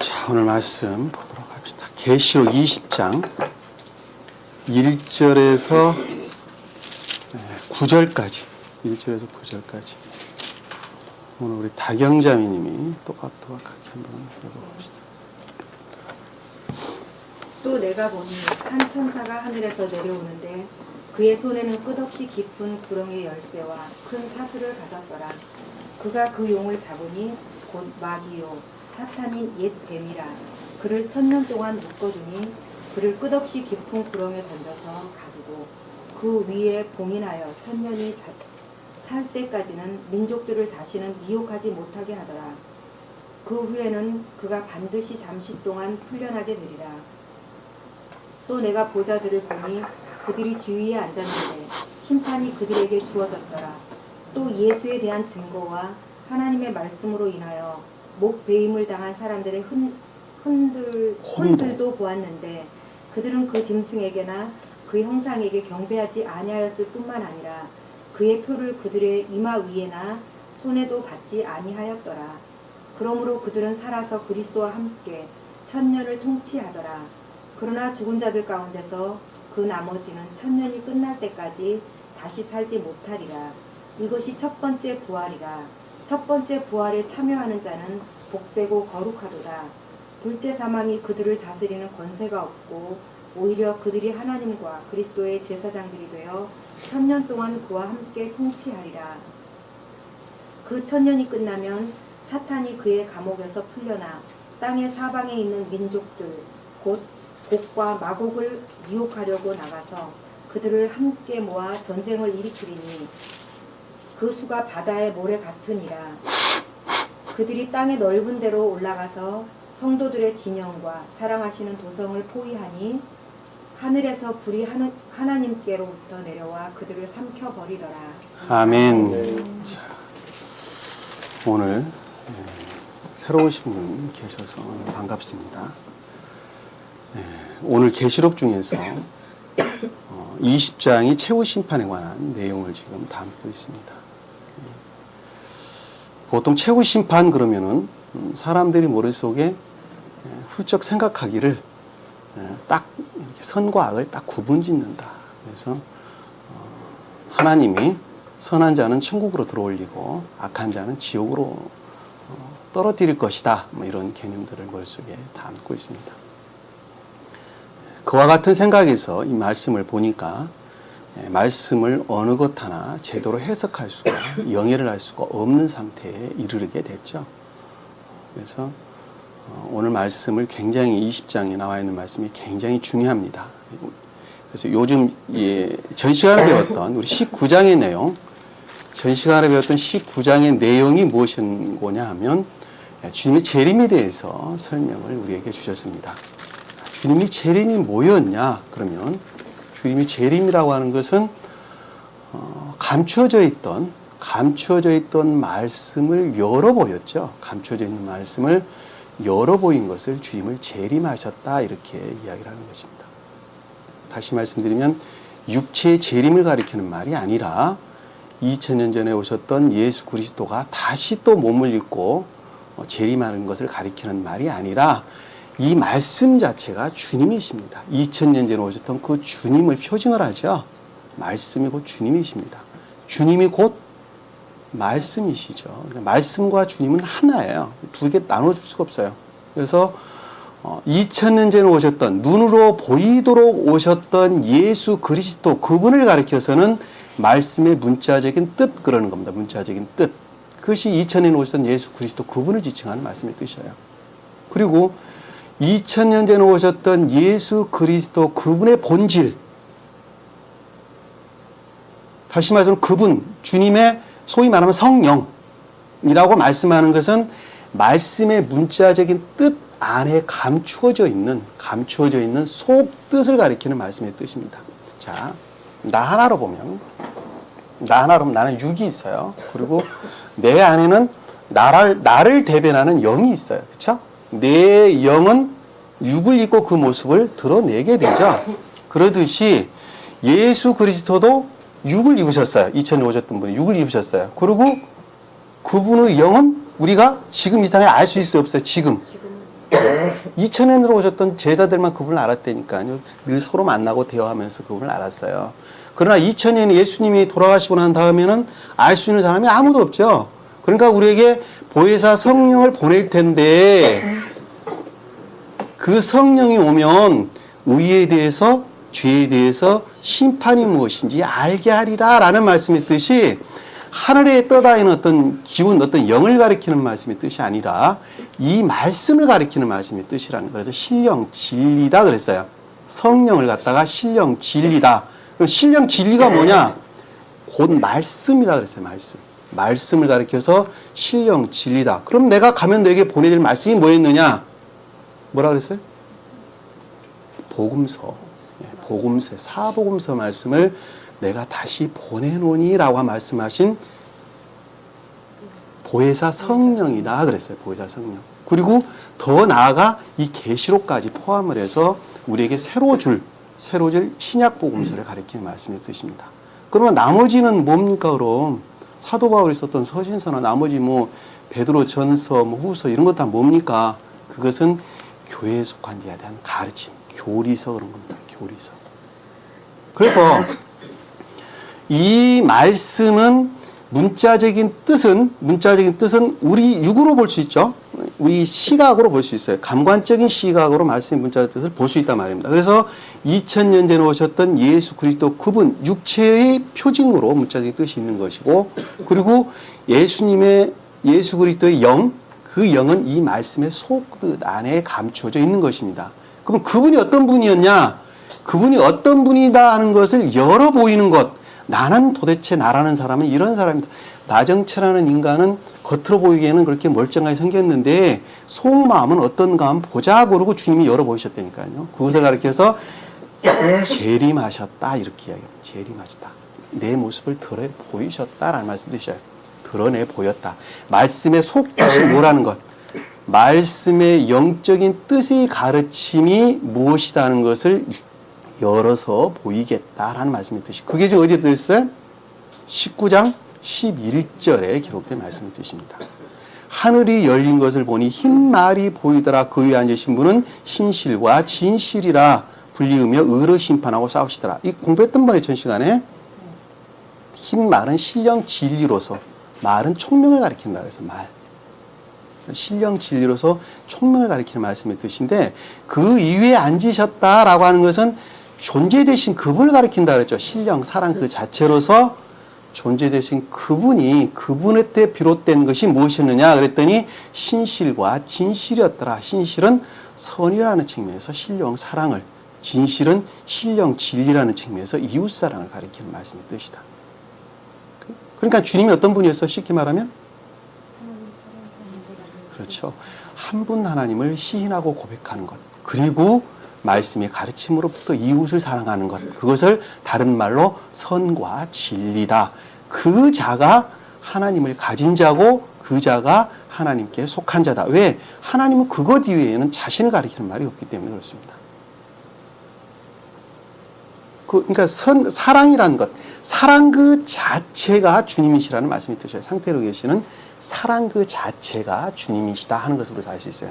자, 오늘 말씀 보도록 합시다. 계시록 20장 1절에서 9절까지 1절에서 9절까지 오늘 우리 다경자매님이 또박또박하게 한번 읽어봅시다. 또 내가 보니 한 천사가 하늘에서 내려오는데 그의 손에는 끝없이 깊은 구렁의 열쇠와 큰 사슬을 가졌더라. 그가 그 용을 잡으니 곧 마귀요 사탄인 옛 뱀이라. 그를 1000년 동안 묶어두니 그를 끝없이 깊은 구렁에 던져서 가두고 그 위에 봉인하여 1000년이 찰 때까지는 민족들을 다시는 미혹하지 못하게 하더라. 그 후에는 그가 반드시 잠시 동안 풀려나게 되리라. 또 내가 보좌들을 보니 그들이 주위에 앉았는데 심판이 그들에게 주어졌더라. 또 예수에 대한 증거와 하나님의 말씀으로 인하여 목 베임을 당한 사람들의 혼들도 보았는데 그들은 그 짐승에게나 그 형상에게 경배하지 아니하였을 뿐만 아니라 그의 표를 그들의 이마 위에나 손에도 받지 아니하였더라. 그러므로 그들은 살아서 그리스도와 함께 1000년을 통치하더라. 그러나 죽은 자들 가운데서 그 나머지는 1000년이 끝날 때까지 다시 살지 못하리라. 이것이 첫 번째 부활이라. 첫 번째 부활에 참여하는 자는 복되고 거룩하도다. 둘째 사망이 그들을 다스리는 권세가 없고 오히려 그들이 하나님과 그리스도의 제사장들이 되어 1000년 동안 그와 함께 통치하리라. 그 1000년이 끝나면 사탄이 그의 감옥에서 풀려나 땅의 사방에 있는 민족들 곧 곡과 마곡을 미혹하려고 나가서 그들을 함께 모아 전쟁을 일으키리니 그 수가 바다의 모래 같으니라. 그들이 땅의 넓은 데로 올라가서 성도들의 진영과 사랑하시는 도성을 포위하니 하늘에서 불이 하나님께로부터 내려와 그들을 삼켜버리더라. 아멘. 자, 오늘 새로 오신 분 계셔서 반갑습니다. 오늘 계시록 중에서 20장이 최후 심판에 관한 내용을 지금 담고 있습니다. 보통 최후 심판 그러면은 사람들이 머릿속에 훌쩍 생각하기를 딱 이렇게 선과 악을 딱 구분짓는다. 그래서 하나님이 선한 자는 천국으로 들어올리고 악한 자는 지옥으로 떨어뜨릴 것이다. 뭐 이런 개념들을 머릿속에 담고 있습니다. 그와 같은 생각에서 이 말씀을 보니까 말씀을 어느 것 하나 제대로 해석할 수가 영예를 할 수가 없는 상태에 이르게 됐죠. 그래서 오늘 말씀을 굉장히 20장에 나와 있는 말씀이 굉장히 중요합니다. 그래서 요즘 전 시간에 배웠던 우리 19장의 내용, 전 시간에 배웠던 19장의 내용이 무엇이냐 하면 주님의 재림에 대해서 설명을 우리에게 주셨습니다. 주님이 재림이 뭐였냐? 그러면 주님이 재림이라고 하는 것은 감추어져 있던 말씀을 열어 보였죠. 감추어져 있는 말씀을 열어 보인 것을 주님을 재림하셨다 이렇게 이야기를 하는 것입니다. 다시 말씀드리면 육체의 재림을 가리키는 말이 아니라 2000년 전에 오셨던 예수 그리스도가 다시 또 몸을 입고 재림하는 것을 가리키는 말이 아니라 이 말씀 자체가 주님이십니다. 2000년 전에 오셨던 그 주님을 표징을 하죠. 말씀이 곧 주님이십니다. 주님이 곧 말씀이시죠. 그러니까 말씀과 주님은 하나예요. 두 개 나눠줄 수가 없어요. 그래서 2000년 전에 오셨던 눈으로 보이도록 오셨던 예수 그리스도 그분을 가리켜서는 말씀의 문자적인 뜻 그러는 겁니다. 문자적인 뜻. 그것이 2000년에 오셨던 예수 그리스도 그분을 지칭하는 말씀의 뜻이에요. 그리고 2000년 전에 오셨던 예수 그리스도 그분의 본질, 다시 말해서 그분, 주님의 소위 말하면 성령이라고 말씀하는 것은 말씀의 문자적인 뜻 안에 감추어져 있는 속 뜻을 가리키는 말씀의 뜻입니다. 자, 나 하나로 보면 나는 육이 있어요. 그리고 내 안에는 나를 대변하는 영이 있어요. 그렇죠? 내 영은 육을 입고 그 모습을 드러내게 되죠. 그러듯이 예수 그리스도도 육을 입으셨어요. 2000년 오셨던 분이 육을 입으셨어요. 그리고 그분의 영은 우리가 지금 이 땅에 알 수 있어요, 없어요? 지금 2000년으로 오셨던 제자들만 그분을 알았다니까요. 늘 서로 만나고 대화하면서 그분을 알았어요. 그러나 2000년에 예수님이 돌아가시고 난 다음에는 알 수 있는 사람이 아무도 없죠. 그러니까 우리에게 보혜사 성령을 보낼 텐데 그 성령이 오면 의에 대해서 죄에 대해서 심판이 무엇인지 알게 하리라 라는 말씀의 뜻이 하늘에 떠다니는 어떤 기운, 어떤 영을 가리키는 말씀의 뜻이 아니라 이 말씀을 가리키는 말씀의 뜻이라는 거예요. 그래서 신령 진리다 그랬어요. 성령을 갖다가 신령 진리다. 그럼 신령 진리가 뭐냐? 곧 말씀이다 그랬어요. 말씀. 말씀을 가리켜서 신령 진리다. 그럼 내가 가면 너에게 보내줄 말씀이 뭐였느냐? 뭐라 그랬어요? 복음서. 복음서, 사복음서 말씀을 내가 다시 보내노니라고 말씀하신 보혜사 성령이다 그랬어요. 보혜사 성령. 그리고 더 나아가 이 계시록까지 포함을 해서 우리에게 새로 줄 신약 복음서를 가리키는 말씀의 뜻입니다. 그러면 나머지는 뭡니까 그럼? 사도 바울이 썼던 서신서나 나머지 뭐 베드로 전서, 뭐 후서 이런 것 다 뭡니까? 그것은 교회에 속한 자에 대한 가르침, 교리서 그런 겁니다. 교리서. 그래서 이 말씀은 문자적인 뜻은 우리 육으로 볼 수 있죠. 우리 시각으로 볼 수 있어요. 감관적인 시각으로 말씀의 문자적 뜻을 볼 수 있단 말입니다. 그래서 2000년 전에 오셨던 예수 그리스도 그분 육체의 표징으로 문자적인 뜻이 있는 것이고, 그리고 예수 그리스도의 영, 그 영은 이 말씀의 속뜻 안에 감추어져 있는 것입니다. 그럼 그분이 어떤 분이었냐? 그분이 어떤 분이다 하는 것을 열어 보이는 것. 나는 도대체 나라는 사람은 이런 사람이다. 나정철하는 인간은 겉으로 보이기에는 그렇게 멀쩡하게 생겼는데 속마음은 어떤가 한번 보자 그러고 주님이 열어 보이셨다니까요. 그것을 가리켜서 재림하셨다 이렇게 이야기합니다. 재림하셨다. 내 모습을 드러 보이셨다라는 말씀 드셔요. 드러내 보였다. 말씀의 속뜻이 뭐라는 것. 말씀의 영적인 뜻의 가르침이 무엇이다 하는 것을 열어서 보이겠다라는 말씀의 뜻이. 그게 지금 어디에 들어있어요? 19장 11절에 기록된 말씀의 뜻입니다. 하늘이 열린 것을 보니 흰 말이 보이더라. 그 위에 앉으신 분은 신실과 진실이라 불리우며 의로 심판하고 싸우시더라. 이 공부했던 번에 전 시간에 흰 말은 신령 진리로서, 말은 총명을 가리킨다 그래서 말. 신령 진리로서 총명을 가리키는 말씀의 뜻인데, 그 이외에 앉으셨다라고 하는 것은 존재 되신 그분을 가리킨다 그랬죠. 신령, 사랑 그 자체로서 존재 되신 그분이, 그분의 때 비롯된 것이 무엇이었느냐 그랬더니 신실과 진실이었더라. 신실은 선이라는 측면에서 신령 사랑을, 진실은 신령 진리라는 측면에서 이웃사랑을 가리키는 말씀의 뜻이다. 그러니까 주님이 어떤 분이었어? 쉽게 말하면? 그렇죠. 한 분 하나님을 시인하고 고백하는 것. 그리고 말씀의 가르침으로부터 이웃을 사랑하는 것. 그것을 다른 말로 선과 진리다. 그 자가 하나님을 가진 자고 그 자가 하나님께 속한 자다. 왜? 하나님은 그것 이외에는 자신을 가리키는 말이 없기 때문에 그렇습니다. 그러니까 사랑이라는 것. 사랑 그 자체가 주님이시라는 말씀이 뜻이에요. 상태로 계시는 사랑 그 자체가 주님이시다 하는 것을 우리가 알 수 있어요.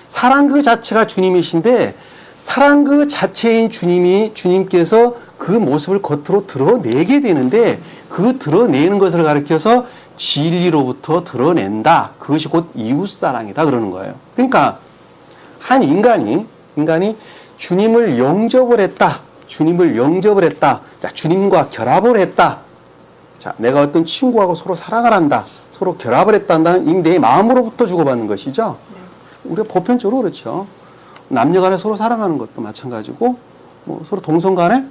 사랑 그 자체가 주님이신데 사랑 그 자체인 주님께서 그 모습을 겉으로 드러내게 되는데 그 드러내는 것을 가리켜서 진리로부터 드러낸다. 그것이 곧 이웃사랑이다 그러는 거예요. 그러니까 한 인간이 주님을 영접을 했다. 자, 주님과 결합을 했다. 자, 내가 어떤 친구하고 서로 사랑을 한다. 서로 결합을 했다는 이미 내 마음으로부터 주고받는 것이죠. 우리가 보편적으로 그렇죠. 남녀 간에 서로 사랑하는 것도 마찬가지고, 뭐 서로 동성 간에,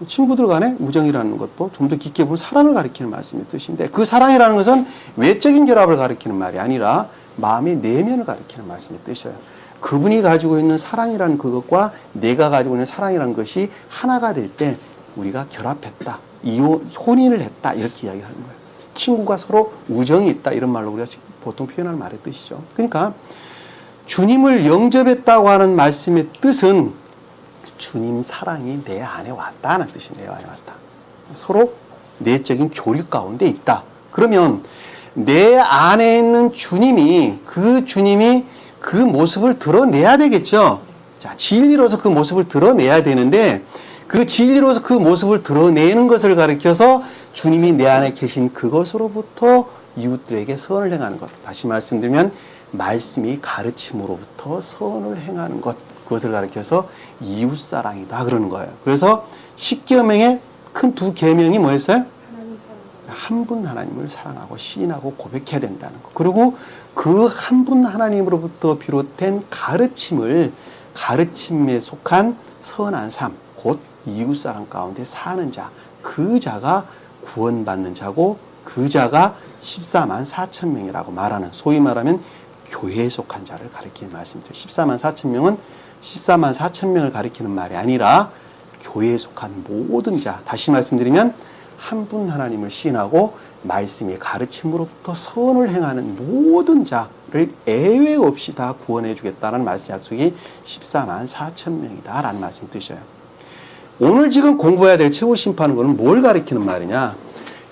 친구들 간에 우정이라는 것도 좀 더 깊게 보면 사랑을 가리키는 말씀의 뜻인데, 그 사랑이라는 것은 외적인 결합을 가리키는 말이 아니라 마음의 내면을 가리키는 말씀의 뜻이에요. 그분이 가지고 있는 사랑이라는 그것과 내가 가지고 있는 사랑이라는 것이 하나가 될 때 우리가 결합했다. 혼인을 했다. 이렇게 이야기를 하는 거예요. 친구가 서로 우정이 있다. 이런 말로 우리가 보통 표현하는 말의 뜻이죠. 그러니까 주님을 영접했다고 하는 말씀의 뜻은 주님 사랑이 내 안에 왔다는 뜻이에요. 내 안에 왔다. 서로 내적인 교류 가운데 있다. 그러면 내 안에 있는 주님이, 그 주님이 그 모습을 드러내야 되겠죠. 자, 진리로서 그 모습을 드러내야 되는데 그 진리로서 그 모습을 드러내는 것을 가리켜서 주님이 내 안에 계신 그것으로부터 이웃들에게 선을 행하는 것. 다시 말씀드리면 말씀이 가르침으로부터 선을 행하는 것. 그것을 가리켜서 이웃사랑이다 그러는 거예요. 그래서 10계명의 큰 두 계명이 뭐였어요? 한 분 하나님을 사랑하고 시인하고 고백해야 된다는 것. 그리고 그 한 분 하나님으로부터 비롯된 가르침에 속한 선한 삶, 곧 이웃사랑 가운데 사는 자, 그 자가 구원받는 자고 그 자가 14만 4천 명이라고 말하는, 소위 말하면 교회에 속한 자를 가리키는 말씀이죠. 14만 4천 명은 14만 4천 명을 가리키는 말이 아니라 교회에 속한 모든 자, 다시 말씀드리면 한 분 하나님을 시인하고 말씀의 가르침으로부터 선을 행하는 모든 자를 예외 없이 다 구원해 주겠다는 말씀 약속이 14만 4천 명이다 라는 말씀을 드셔요. 오늘 지금 공부해야 될 최후 심판은 거는 뭘 가리키는 말이냐?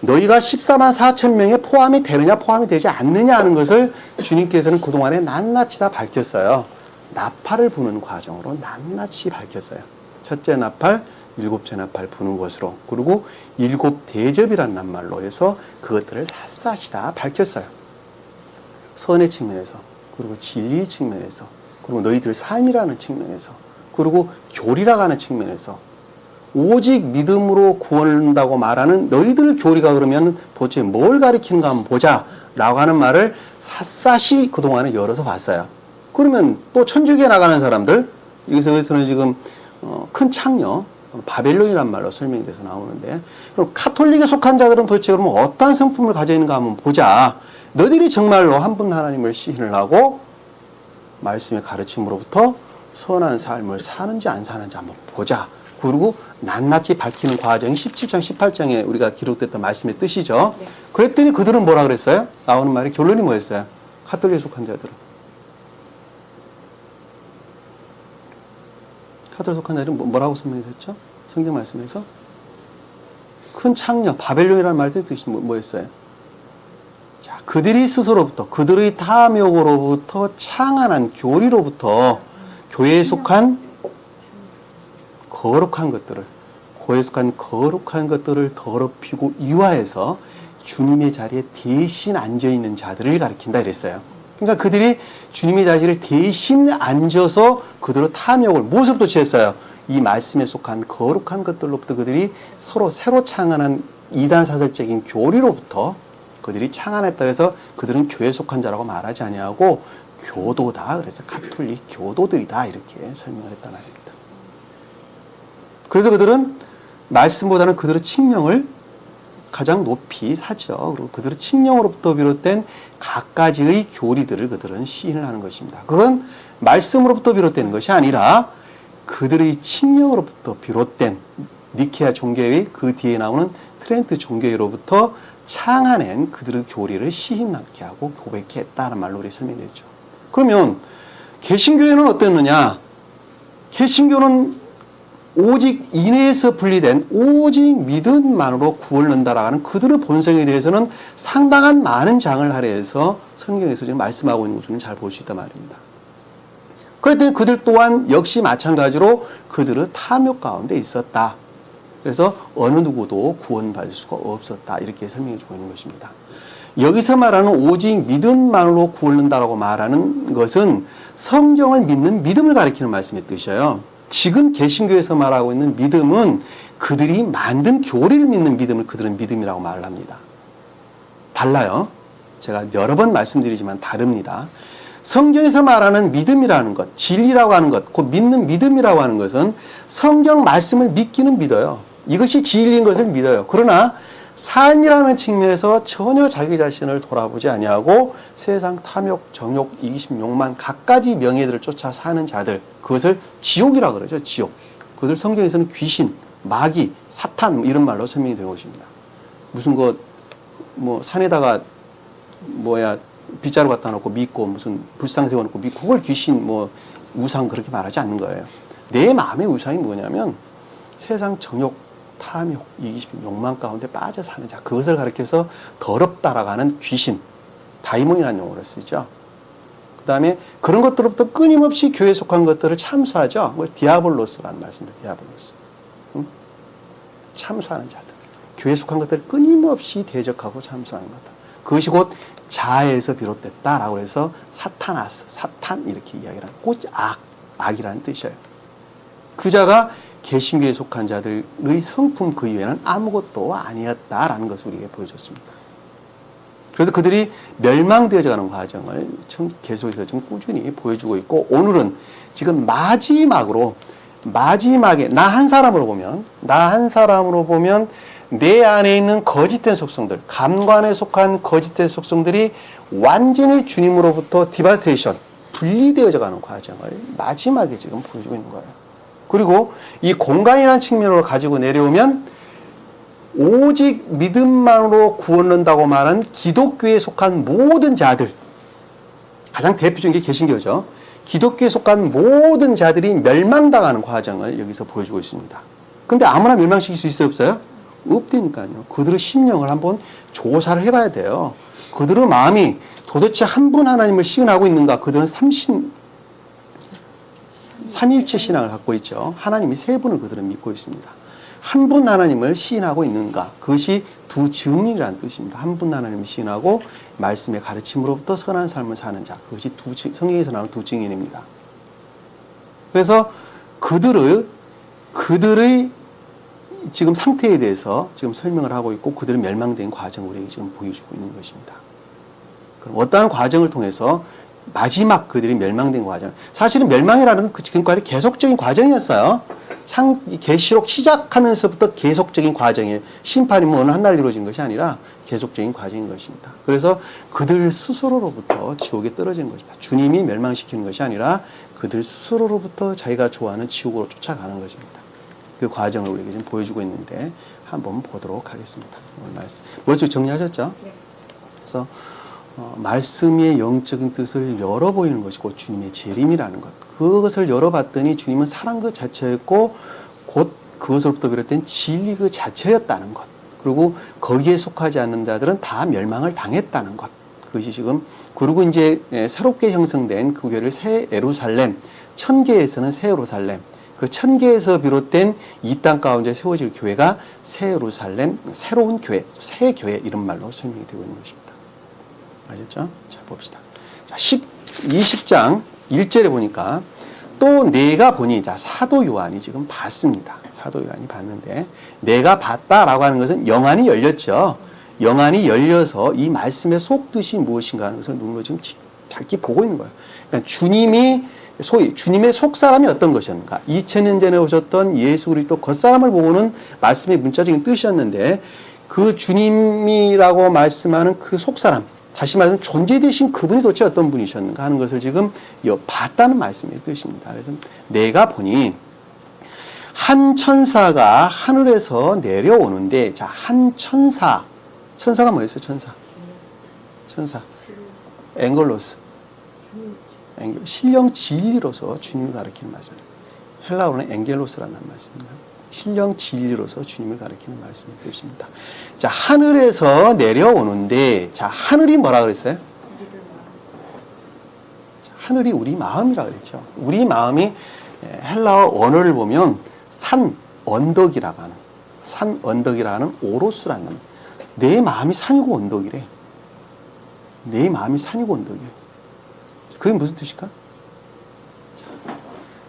너희가 14만 4천 명에 포함이 되느냐 포함이 되지 않느냐 하는 것을 주님께서는 그동안에 낱낱이 다 밝혔어요. 나팔을 부는 과정으로 낱낱이 밝혔어요. 첫째 나팔, 일곱째 나팔 부는 것으로, 그리고 일곱 대접이란 낱말로 해서 그것들을 샅샅이 다 밝혔어요. 선의 측면에서, 그리고 진리 측면에서, 그리고 너희들 삶이라는 측면에서, 그리고 교리라고 하는 측면에서, 오직 믿음으로 구원을 얻는다고 말하는 너희들 교리가 그러면 도대체 뭘 가리키는가 한번 보자 라고 하는 말을 샅샅이 그동안에 열어서 봤어요. 그러면 또 천주교에 나가는 사람들, 여기서는 지금 큰 창녀, 바벨론이란 말로 설명이 돼서 나오는데, 그럼 카톨릭에 속한 자들은 도대체 그러면 어떠한 성품을 가지고 있는가 한번 보자. 너희들이 정말로 한 분 하나님을 시인을 하고 말씀의 가르침으로부터 선한 삶을 사는지 안 사는지 한번 보자. 그리고 낱낱이 밝히는 과정이 17장, 18장에 우리가 기록됐던 말씀의 뜻이죠. 네. 그랬더니 그들은 뭐라 그랬어요? 나오는 말이 결론이 뭐였어요? 카톨릭에 속한 자들은. 카톨릭에 속한 자들은 뭐라고 설명했죠? 성경 말씀에서? 큰 창녀, 바벨론이라는 말의 뜻이 뭐였어요? 자, 그들이 스스로부터, 그들의 탐욕으로부터 창안한 교리로부터 교회에 속한 거룩한 것들을, 교회에 속한 거룩한 것들을 더럽히고 이화해서 주님의 자리에 대신 앉아있는 자들을 가리킨다 이랬어요. 그러니까 그들이 주님의 자리를 대신 앉아서 그들의 탐욕을, 무엇으로부터 취했어요? 이 말씀에 속한 거룩한 것들로부터 그들이 서로 새로 창안한 이단사설적인 교리로부터 그들이 창안했다 해서 그들은 교회에 속한 자라고 말하지 아니하고 교도다. 그래서 가톨릭 교도들이다. 이렇게 설명을 했단 말입니다. 그래서 그들은 말씀보다는 그들의 칙령을 가장 높이 사죠. 그리고 그들의 칙령으로부터 비롯된 갖가지의 교리들을 그들은 시인을 하는 것입니다. 그건 말씀으로부터 비롯되는 것이 아니라 그들의 칙령으로부터 비롯된 니케아 종교회, 그 뒤에 나오는 트렌트 종교회로부터 창안한 그들의 교리를 시인하게 하고 고백해 했다는 말로 우리 설명되죠. 그러면 개신교회는 어땠느냐? 개신교는 오직 인에서 분리된 오직 믿음만으로 구원을 얻는다라고 하는 그들의 본성에 대해서는 상당한 많은 장을 할애해서 성경에서 지금 말씀하고 있는 것을 잘 볼 수 있단 말입니다. 그랬더니 그들 또한 역시 마찬가지로 그들의 탐욕 가운데 있었다. 그래서 어느 누구도 구원받을 수가 없었다. 이렇게 설명해 주고 있는 것입니다. 여기서 말하는 오직 믿음만으로 구원을 얻는다라고 말하는 것은 성경을 믿는 믿음을 가리키는 말씀의 뜻이에요. 지금 개신교에서 말하고 있는 믿음은 그들이 만든 교리를 믿는 믿음을 그들은 믿음이라고 말을 합니다. 달라요. 제가 여러 번 말씀드리지만 다릅니다. 성경에서 말하는 믿음이라는 것, 진리라고 하는 것, 곧 믿는 믿음이라고 하는 것은 성경 말씀을 믿기는 믿어요. 이것이 진리인 것을 믿어요. 그러나 삶이라는 측면에서 전혀 자기 자신을 돌아보지 아니하고 세상 탐욕, 정욕, 이기심, 욕망 갖가지 명예들을 쫓아 사는 자들, 그것을 지옥이라고 그러죠. 지옥. 그것을 성경에서는 귀신, 마귀, 사탄 이런 말로 설명이 되는 것입니다. 무슨 산에다가 빗자루 갖다 놓고 믿고 무슨 불상 세워놓고 믿고 그걸 귀신 우상 그렇게 말하지 않는 거예요. 내 마음의 우상이 뭐냐면 세상 정욕, 탐욕, 이기심, 욕망 가운데 빠져 사는 자, 그것을 가리켜서 더럽다라고 하는 귀신, 다이몬이라는 용어를 쓰죠. 그 다음에 그런 것들로부터 끊임없이 교회에 속한 것들을 참수하죠. 그걸 디아볼로스라는 말씀입니다. 디아볼로스. 참수하는 자들. 교회에 속한 것들을 끊임없이 대적하고 참수하는 것들. 그것이 곧 자아에서 비롯됐다라고 해서 사타나스, 사탄 이렇게 이야기를 하는 곧 악이라는 뜻이에요. 그 자가 개신교에 속한 자들의 성품 그 이외에는 아무것도 아니었다라는 것을 우리에게 보여줬습니다. 그래서 그들이 멸망되어져 가는 과정을 계속해서 좀 꾸준히 보여주고 있고, 오늘은 지금 마지막에 나 한 사람으로 보면 내 안에 있는 거짓된 속성들, 감관에 속한 거짓된 속성들이 완전히 주님으로부터 디바스테이션, 분리되어져 가는 과정을 마지막에 지금 보여주고 있는 거예요. 그리고 이 공간이라는 측면으로 가지고 내려오면 오직 믿음만으로 구원한다고 말하는 기독교에 속한 모든 자들, 가장 대표적인 게 개신교죠. 기독교에 속한 모든 자들이 멸망당하는 과정을 여기서 보여주고 있습니다. 근데 아무나 멸망시킬 수 있어요, 없어요? 없다니까요. 그들의 심령을 한번 조사를 해봐야 돼요. 그들의 마음이 도대체 한 분 하나님을 시인하고 있는가? 그들은 삼일체 신앙을 갖고 있죠. 하나님이 세 분을 그들은 믿고 있습니다. 한 분 하나님을 시인하고 있는가? 그것이 두 증인이라는 뜻입니다. 한 분 하나님을 시인하고 말씀의 가르침으로부터 선한 삶을 사는 자. 그것이 성경에서 나오는 두 증인입니다. 그래서 그들의 지금 상태에 대해서 지금 설명을 하고 있고, 그들은 멸망된 과정을 우리에게 지금 보여주고 있는 것입니다. 그럼 어떠한 과정을 통해서 마지막 그들이 멸망된 과정, 사실은 멸망이라는 그 지금까지 계속적인 과정이었어요. 계시록 시작하면서부터 계속적인 과정이에요. 심판이 뭐 어느 한 날 이루어진 것이 아니라 계속적인 과정인 것입니다. 그래서 그들 스스로로부터 지옥에 떨어지는 것입니다. 주님이 멸망시키는 것이 아니라 그들 스스로로부터 자기가 좋아하는 지옥으로 쫓아가는 것입니다. 그 과정을 우리에게 지금 보여주고 있는데 한번 보도록 하겠습니다. 오늘 말씀 머릿속에 정리하셨죠? 네. 그래서 말씀의 영적인 뜻을 열어보이는 것이 곧 주님의 재림이라는 것. 그것을 열어봤더니 주님은 사랑 그 자체였고 곧 그것으로부터 비롯된 진리 그 자체였다는 것. 그리고 거기에 속하지 않는 자들은 다 멸망을 당했다는 것. 그것이 지금, 그리고 이제 새롭게 형성된 그 교회를 새 예루살렘, 천계에서는 새 예루살렘, 그 천계에서 비롯된 이 땅 가운데 세워질 교회가 새 예루살렘, 새로운 교회, 새 교회 이런 말로 설명이 되고 있는 것입니다. 아셨죠? 자, 봅시다. 자, 20장 1절에 보니까 또 내가 보니, 자, 사도 요한이 지금 봤습니다. 사도 요한이 봤는데, 내가 봤다라고 하는 것은 영안이 열렸죠. 영안이 열려서 이 말씀의 속뜻이 무엇인가 하는 것을 눈으로 지금 밝게 보고 있는 거예요. 그러니까 소위 주님의 속사람이 어떤 것이었는가? 2000년 전에 오셨던 예수 그리스도 겉사람을 보고는 말씀의 문자적인 뜻이었는데, 그 주님이라고 말씀하는 그 속사람, 다시 말하면 존재되신 그분이 도대체 어떤 분이셨는가 하는 것을 지금 봤다는 말씀의 뜻입니다. 그래서 내가 보니 한 천사가 하늘에서 내려오는데, 자, 한 천사가 뭐였어요? 천사 앵글로스, 신령 진리로서 주님을 가리키는 말씀. 헬라어로는 앵겔로스라는 말씀입니다. 신령 진리로서 주님을 가리키는 말씀의 뜻입니다. 자, 하늘에서 내려오는데, 자, 하늘이 뭐라 그랬어요? 자, 하늘이 우리 마음이라 그랬죠. 우리 마음이 헬라어 언어를 보면 산 언덕이라고 하는 오로스라는, 내 마음이 산이고 언덕이래. 내 마음이 산이고 언덕이에요. 그게 무슨 뜻일까?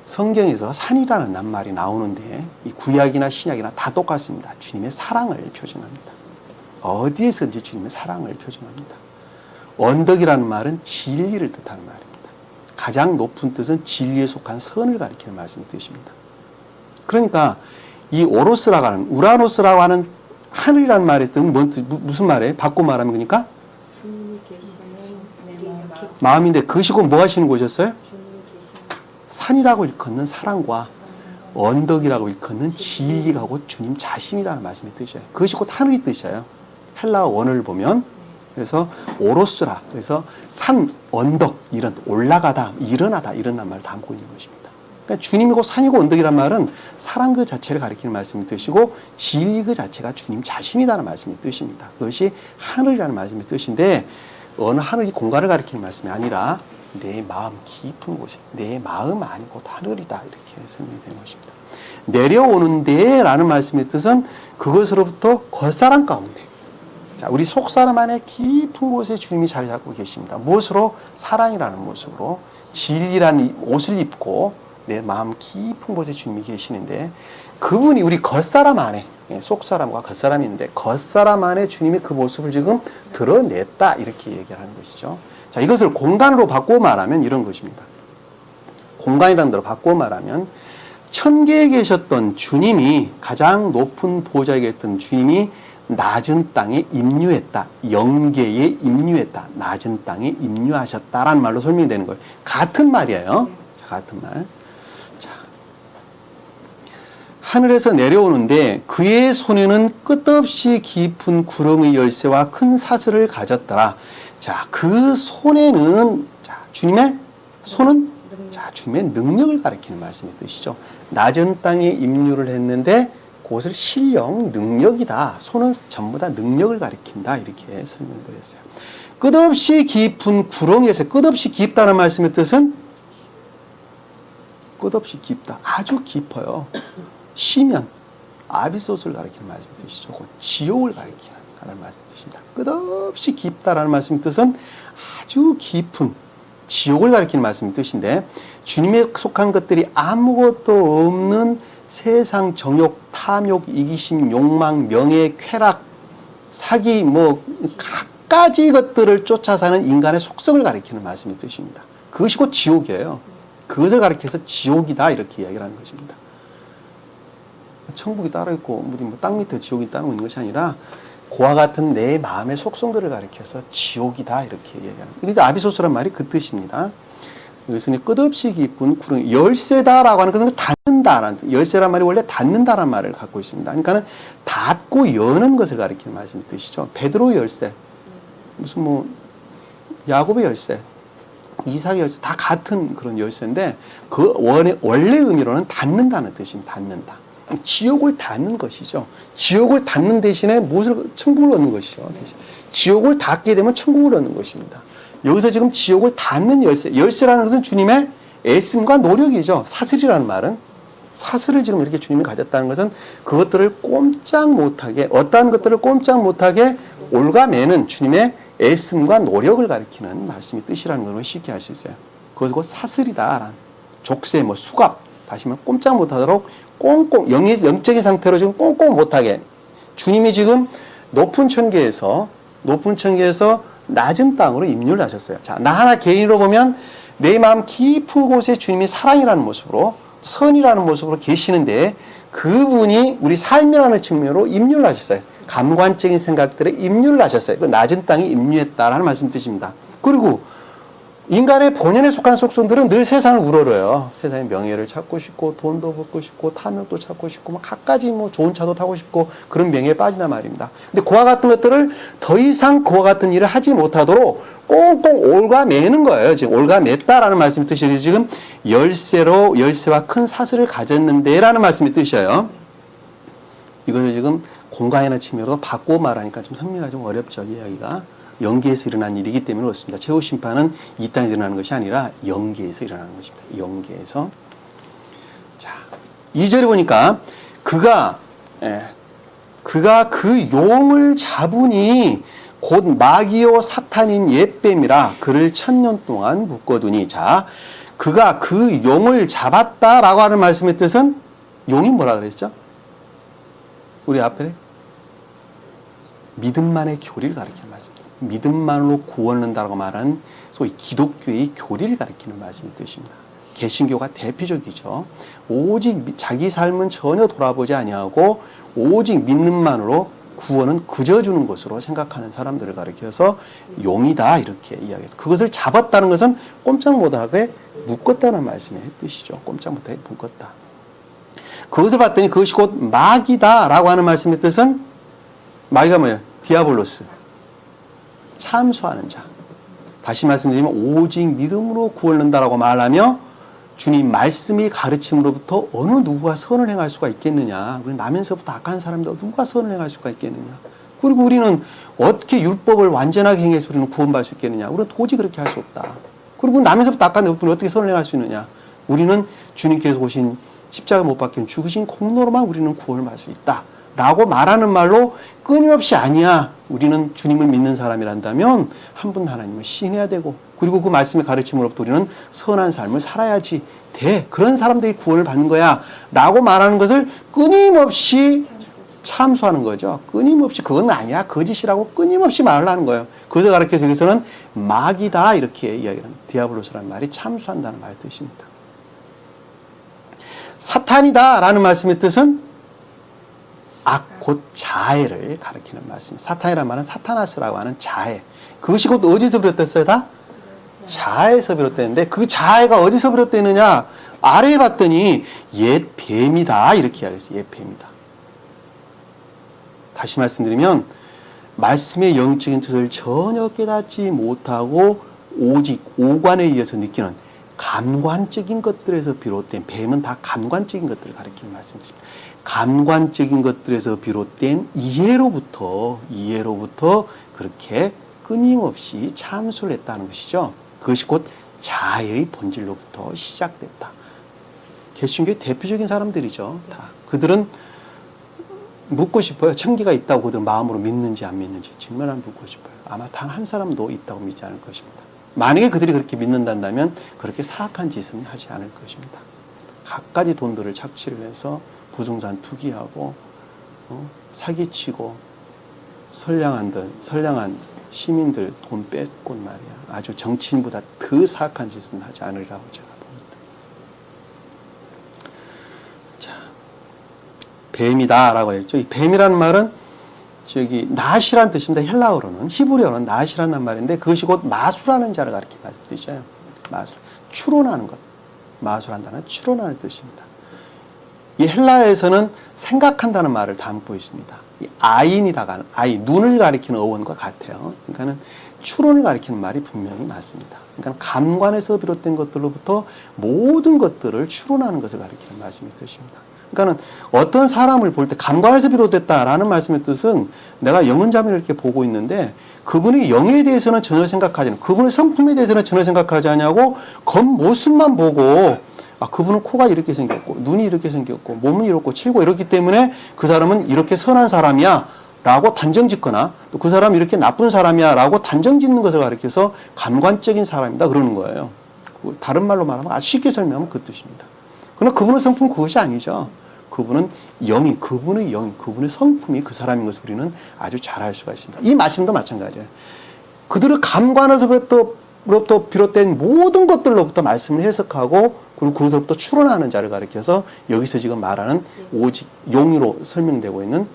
성경에서 산이라는 낱말이 나오는데, 이 구약이나 신약이나 다 똑같습니다. 주님의 사랑을 표현합니다. 어디에서든지 주님의 사랑을 표현합니다. 언덕이라는 말은 진리를 뜻하는 말입니다. 가장 높은 뜻은 진리에 속한 선을 가리키는 말씀의 뜻입니다. 그러니까 이 오로스라고 하는, 우라노스라고 하는 하늘이라는 말의 뜻은 무슨 말이에요? 바꿔 말하면 그러니까 주님이 계시는 마음인데, 그것이 곧 뭐 하시는 곳이었어요? 산이라고 일컫는 사랑과 언덕이라고 일컫는 진리가 곧 주님 자신이라는 말씀의 뜻이에요. 그것이 곧 하늘의 뜻이에요. 헬라어 원어를 보면. 그래서 오로스라, 그래서 산, 언덕, 이런 올라가다, 일어나다 이런 말을 담고 있는 것입니다. 그러니까 주님이 곧 산이고 언덕이란 말은 사랑 그 자체를 가리키는 말씀의 뜻이고, 진리 그 자체가 주님 자신이라는 말씀의 뜻입니다. 그것이 하늘이라는 말씀의 뜻인데, 어느 하늘이 공간을 가리키는 말씀이 아니라 내 마음 깊은 곳에, 내 마음 아니고 하늘이다 이렇게 설명된 것입니다. 내려오는데 라는 말씀의 뜻은 그것으로부터 겉사람 가운데, 자, 우리 속사람 안에 깊은 곳에 주님이 자리 잡고 계십니다. 무엇으로? 사랑이라는 모습으로 진리라는 옷을 입고 내 마음 깊은 곳에 주님이 계시는데, 그분이 우리 겉사람 안에, 속사람과 겉사람이 있는데 겉사람 안에 주님이 그 모습을 지금 드러냈다 이렇게 얘기하는 것이죠. 자, 이것을 공간으로 바꾸어 말하면 이런 것입니다. 공간이라는 대로 바꾸어 말하면 천계에 계셨던 주님이, 가장 높은 보좌에 계셨던 주님이 낮은 땅에 임류했다. 영계에 임류했다. 낮은 땅에 임류하셨다라는 말로 설명되는 거예요. 같은 말이에요. 자, 같은 말. 자, 하늘에서 내려오는데 그의 손에는 끝없이 깊은 구렁의 열쇠와 큰 사슬을 가졌더라. 자, 그 손에는, 자, 주님의 손은, 자, 주님의 능력을 가리키는 말씀의 뜻이죠. 낮은 땅에 임류를 했는데 그것을 실력, 능력이다. 손은 전부 다 능력을 가리킨다. 이렇게 설명을 했어요. 끝없이 깊은 구렁이에서, 끝없이 깊다는 말씀의 뜻은 끝없이 깊다. 아주 깊어요. 쉬면 아비소스를 가리키는 말씀의 뜻이죠. 그 지옥을 가리키는 말씀의 뜻입니다. 끝없이 깊다라는 말씀의 뜻은 아주 깊은 지옥을 가리키는 말씀의 뜻인데, 주님에 속한 것들이 아무것도 없는 세상 정욕, 탐욕, 이기심, 욕망, 명예, 쾌락, 사기, 뭐 갖가지 것들을 쫓아 사는 인간의 속성을 가리키는 말씀의 뜻입니다. 그것이 곧 지옥이에요. 그것을 가리켜서 지옥이다 이렇게 이야기를 하는 것입니다. 천국이 따로 있고 땅 밑에 지옥이 따로 있는 것이 아니라 그와 같은 내 마음의 속성들을 가리켜서 지옥이다 이렇게 얘기하는 거예요. 그래서 아비소스란 말이 그 뜻입니다. 그래서 끝없이 깊은 구렁이, 열쇠다라고 하는 것은 닫는다라는 뜻. 열쇠란 말이 원래 닫는다라는 말을 갖고 있습니다. 그러니까는 닫고 여는 것을 가리키는 말씀의 뜻이죠. 베드로 열쇠, 무슨 뭐 야곱의 열쇠, 이삭의 열쇠, 다 같은 그런 열쇠인데 그 원래 의미로는 닫는다는 뜻입니다. 닫는다. 지옥을 닫는 것이죠. 지옥을 닫는 대신에 무엇을, 천국을 얻는 것이죠. 대신 지옥을 닫게 되면 천국을 얻는 것입니다. 여기서 지금 지옥을 닫는 열쇠, 열쇠라는 것은 주님의 애씀과 노력이죠. 사슬이라는 말은, 사슬을 지금 이렇게 주님이 가졌다는 것은 그것들을 꼼짝 못하게, 어떠한 것들을 꼼짝 못하게 올가매는 주님의 애씀과 노력을 가리키는 말씀이 뜻이라는 것을 쉽게 알 수 있어요. 그것이 곧 사슬이다라는, 족쇄, 뭐 수갑, 다시 말하면 꼼짝 못하도록 꽁꽁, 영적인 상태로 지금 꽁꽁 못하게, 주님이 지금 높은 천계에서 낮은 땅으로 임류를 하셨어요. 자, 나 하나 개인으로 보면 내 마음 깊은 곳에 주님이 사랑이라는 모습으로, 선이라는 모습으로 계시는데, 그분이 우리 삶이라는 측면으로 임류를 하셨어요. 감관적인 생각들에 임류를 하셨어요. 그 낮은 땅에 임류했다라는 말씀 뜻입니다. 그리고 인간의 본연에 속한 속성들은 늘 세상을 우러러요. 세상의 명예를 찾고 싶고, 돈도 벌고 싶고, 탐욕도 찾고 싶고, 뭐 갖가지 뭐 좋은 차도 타고 싶고, 그런 명예에 빠진단 말입니다. 근데 그와 같은 것들을 더 이상 그와 같은 일을 하지 못하도록 꽁꽁 올가매는 거예요. 지금 올가맸다라는 말씀의 뜻이에요. 지금 열쇠와 큰 사슬을 가졌는데라는 말씀의 뜻이에요. 이것을 지금 공간이나 측면으로 바꾸어 말하니까 좀 설명하기 좀 어렵죠, 이야기가. 영계에서 일어난 일이기 때문에 그렇습니다. 최후 심판은 이 땅에서 일어나는 것이 아니라 영계에서 일어나는 것입니다. 영계에서. 자, 2절에 보니까 그가 그 용을 잡으니 곧 마귀요 사탄인 옛뱀이라 그를 1000년 동안 묶어두니. 자, 그가 그 용을 잡았다라고 하는 말씀의 뜻은, 용이 뭐라 그랬죠? 우리 앞에 믿음만의 교리를 가리키는 말씀입니다. 믿음만으로 구원한다고 말하는 소위 기독교의 교리를 가리키는 말씀의 뜻입니다. 개신교가 대표적이죠. 오직 자기 삶은 전혀 돌아보지 아니하고 오직 믿음만으로 구원은 그저 주는 것으로 생각하는 사람들을 가리켜서 용이다 이렇게 이야기해서, 그것을 잡았다는 것은 꼼짝 못하게 묶었다는 말씀의 뜻이죠. 꼼짝 못하게 묶었다. 그것을 봤더니 그것이 곧 마귀다라고 하는 말씀의 뜻은, 마귀가 뭐예요? 디아블로스, 참수하는 자. 다시 말씀드리면 오직 믿음으로 구원한다라고 말하며 주님 말씀이 가르침으로부터 어느 누구가 선을 행할 수가 있겠느냐. 우리 나면서부터 악한 사람들 누가 선을 행할 수가 있겠느냐. 그리고 우리는 어떻게 율법을 완전하게 행해서 우리는 구원받을 수 있겠느냐. 우리는 도저히 그렇게 할 수 없다. 그리고 남에서부터 닦아낸 우리는 어떻게 선을 행할 수 있느냐? 우리는 주님께서 오신 십자가 못 박힌 죽으신 공로로만 우리는 구원을 받을 수 있다. 라고 말하는 말로 끊임없이 아니야. 우리는 주님을 믿는 사람이란다면 한 분 하나님을 신해야 되고 그리고 그 말씀의 가르침으로부터 우리는 선한 삶을 살아야지 돼. 그런 사람들이 구원을 받는 거야. 라고 말하는 것을 끊임없이 참수하는 거죠. 끊임없이 그건 아니야. 거짓이라고 끊임없이 말을 하는 거예요. 그것을 가르쳐서 여기서는 마귀다 이렇게 이야기를 합니다. 디아블로스라는 말이 참수한다는 말의 뜻입니다. 사탄이다 라는 말씀의 뜻은 악, 곧 자해를 가리키는 말씀입니다. 사탄이라는 말은 사타나스라고 하는 자해. 그것이 곧 어디서 비롯됐어요? 다? 자해에서 비롯되는데 그 자해가 어디서 비롯되느냐? 아래에 봤더니 옛 뱀이다 이렇게 이야기했어요. 옛 뱀이다. 다시 말씀드리면 말씀의 영적인 뜻을 전혀 깨닫지 못하고 오직 오관에 의해서 느끼는 감관적인 것들에서 비롯된 뱀은 다 감관적인 것들을 가리키는 말씀입니다. 감관적인 것들에서 비롯된 이해로부터 그렇게 끊임없이 참수를 했다는 것이죠. 그것이 곧 자해의 본질로부터 시작됐다. 개신교의 대표적인 사람들이죠. 다. 그들은 묻고 싶어요. 천기가 있다고 그들 마음으로 믿는지 안 믿는지 정말 묻고 싶어요. 아마 단 한 사람도 있다고 믿지 않을 것입니다. 만약에 그들이 그렇게 믿는다면 그렇게 사악한 짓은 하지 않을 것입니다. 갖가지 돈들을 착취를 해서 부동산 투기하고 사기치고 선량한 시민들 돈 뺏곤 말이야. 아주 정치인보다 더 사악한 짓은 하지 않으리라고 제가 봅니다. 자, 뱀이다라고 했죠. 이 뱀이라는 말은 낫이라는 뜻입니다. 헬라어로는 히브리어는 낫이라는 말인데 그것이 곧 마술하는 자를 가리키는 뜻이에요. 마술, 추론하는 것. 마술한다는 추론하는 뜻입니다. 이 헬라어에서는 생각한다는 말을 담고 있습니다. 이 아인이라고 하는 눈을 가리키는 어원과 같아요. 그러니까는 추론을 가리키는 말이 분명히 맞습니다. 그러니까 감관에서 비롯된 것들로부터 모든 것들을 추론하는 것을 가리키는 말씀의 뜻입니다. 그러니까는 어떤 사람을 볼 때 감관에서 비롯됐다라는 말씀의 뜻은 내가 영혼자매를 이렇게 보고 있는데 그분의 영에 대해서는 전혀 생각하지 않고 그분의 성품에 대해서는 전혀 생각하지 않냐고 겉모습만 보고 그분은 코가 이렇게 생겼고 눈이 이렇게 생겼고 몸은 이렇고 체고 이렇기 때문에 그 사람은 이렇게 선한 사람이야 라고 단정짓거나 또 그 사람이 이렇게 나쁜 사람이야 라고 단정짓는 것을 가리켜서 감관적인 사람이다 그러는 거예요. 다른 말로 말하면 아주 쉽게 설명하면 그 뜻입니다. 그러나 그분의 성품은 그것이 아니죠. 그분은 그분의 성품이 그 사람인 것을 우리는 아주 잘 알 수가 있습니다. 이 말씀도 마찬가지예요. 그들의 감관에서부터 비롯된 모든 것들로부터 말씀을 해석하고 그리고 그것으로부터 추론하는 자를 가리켜서 여기서 지금 말하는 오직 용의로 설명되고 있는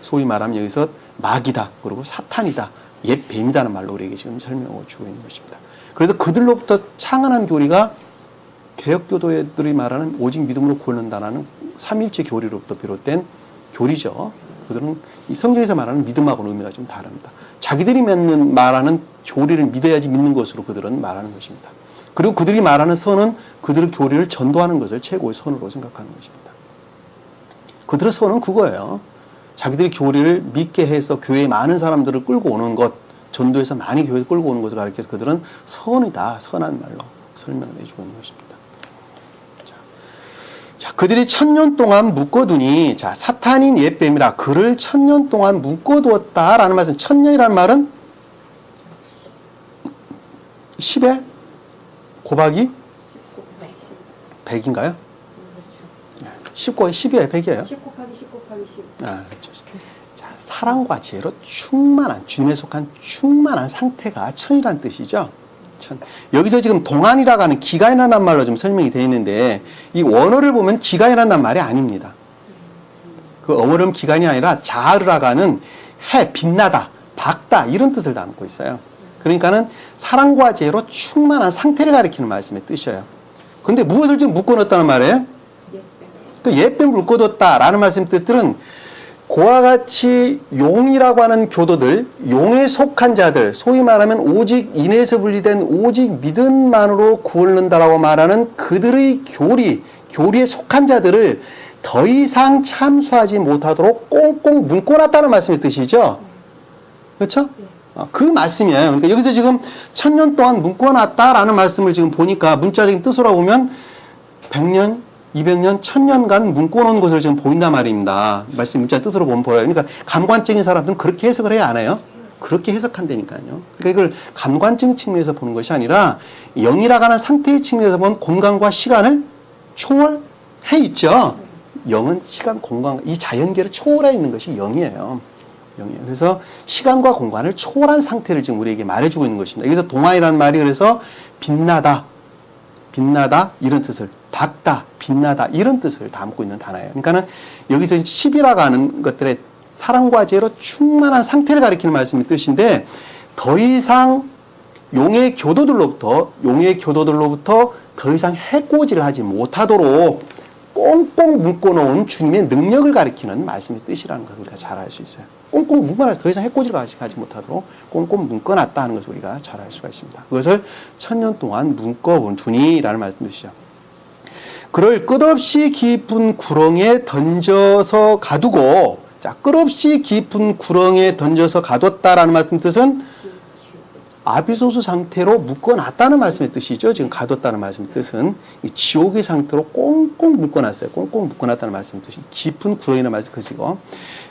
소위 말하면 여기서 마귀다 그리고 사탄이다 옛 뱀이다는 말로 우리에게 지금 설명을 주고 있는 것입니다. 그래서 그들로부터 창안한 교리가 개혁교도들이 말하는 오직 믿음으로 구원한다는 삼일체 교리로부터 비롯된 교리죠. 그들은 이 성경에서 말하는 믿음하고는 의미가 좀 다릅니다. 자기들이 말하는 교리를 믿어야지 믿는 것으로 그들은 말하는 것입니다. 그리고 그들이 말하는 선은 그들의 교리를 전도하는 것을 최고의 선으로 생각하는 것입니다. 그들의 선은 그거예요. 자기들의 교리를 믿게 해서 교회에 많은 사람들을 끌고 오는 것, 전도해서 많이 교회에 끌고 오는 것을 가리켜서 그들은 선이다, 선한 말로 설명을 해주고 있는 것입니다. 자, 그들이 1000년 동안 묶어두니, 자, 사탄인 옛뱀이라 그를 1000년 동안 묶어두었다라는 말씀, 1000년이라는 말은 10에 곱하기 100인가요? 10 곱하기 10이에요, 100이에요? 10 곱하기 10 곱하기 10. 그렇죠. 자, 사랑과 지혜로 충만한, 주님에 속한 충만한 상태가 천이란 뜻이죠. 여기서 지금 동안이라고 하는 기간이라는 말로 좀 설명이 되어 있는데 이 원어를 보면 기간이라는 말이 아닙니다. 그 원어는 기간이 아니라 자르라고 하는 해, 빛나다, 밝다 이런 뜻을 담고 있어요. 그러니까는 사랑과 지혜로 충만한 상태를 가리키는 말씀의 뜻이에요. 근데 무엇을 지금 묶어놓았다는 말이에요? 그 옛뱀을 묶어뒀다라는 말씀의 뜻들은 그와 같이 용이라고 하는 교도들, 용에 속한 자들, 소위 말하면 오직 인에서 분리된 오직 믿음만으로 구원을 얻는다라고 말하는 그들의 교리에 속한 자들을 더 이상 참수하지 못하도록 꽁꽁 묶어놨다는 말씀의 뜻이죠. 그렇죠? 그 말씀이에요. 그러니까 여기서 지금 1000년 동안 묶어놨다라는 말씀을 지금 보니까 문자적인 뜻으로 보면 100년, 200년, 1000년간 묶어놓은 것을 지금 보인단 말입니다. 말씀 문자 뜻으로 보면 보여요. 그러니까 감관적인 사람들은 그렇게 해석을 해야 안 해요? 그렇게 해석한다니까요. 그러니까 이걸 감관적인 측면에서 보는 것이 아니라 영이라고 하는 상태의 측면에서 보면 공간과 시간을 초월해 있죠. 영은 시간, 공간, 이 자연계를 초월해 있는 것이 영이에요. 영이에요. 그래서 시간과 공간을 초월한 상태를 지금 우리에게 말해주고 있는 것입니다. 여기서 동화이라는 말이 그래서 빛나다, 빛나다 이런 뜻을, 밝다, 빛나다 이런 뜻을 담고 있는 단어예요. 그러니까는 여기서 10이라고 하는 것들의 사랑과 지혜로 충만한 상태를 가리키는 말씀의 뜻인데 더 이상 용의 교도들로부터 더 이상 해코지를 하지 못하도록 꽁꽁 묶어놓은 주님의 능력을 가리키는 말씀의 뜻이라는 것을 우리가 잘 알 수 있어요. 꽁꽁 묶어놔서 더 이상 해코지를 하지 못하도록 꽁꽁 묶어놨다 하는 것을 우리가 잘 알 수가 있습니다. 그것을 1000년 동안 묶어두니라는 말씀이시죠. 그를 끝없이 깊은 구렁에 던져서 가두고, 자, 끝없이 깊은 구렁에 던져서 가뒀다라는 말씀 뜻은 아비소스 상태로 묶어놨다는 말씀의 뜻이죠. 지금 가뒀다는 말씀의 뜻은 이 지옥의 상태로 꽁꽁 묶어놨어요. 꽁꽁 묶어놨다는 말씀의 뜻이 깊은 구렁이라는 말씀 뜻이고,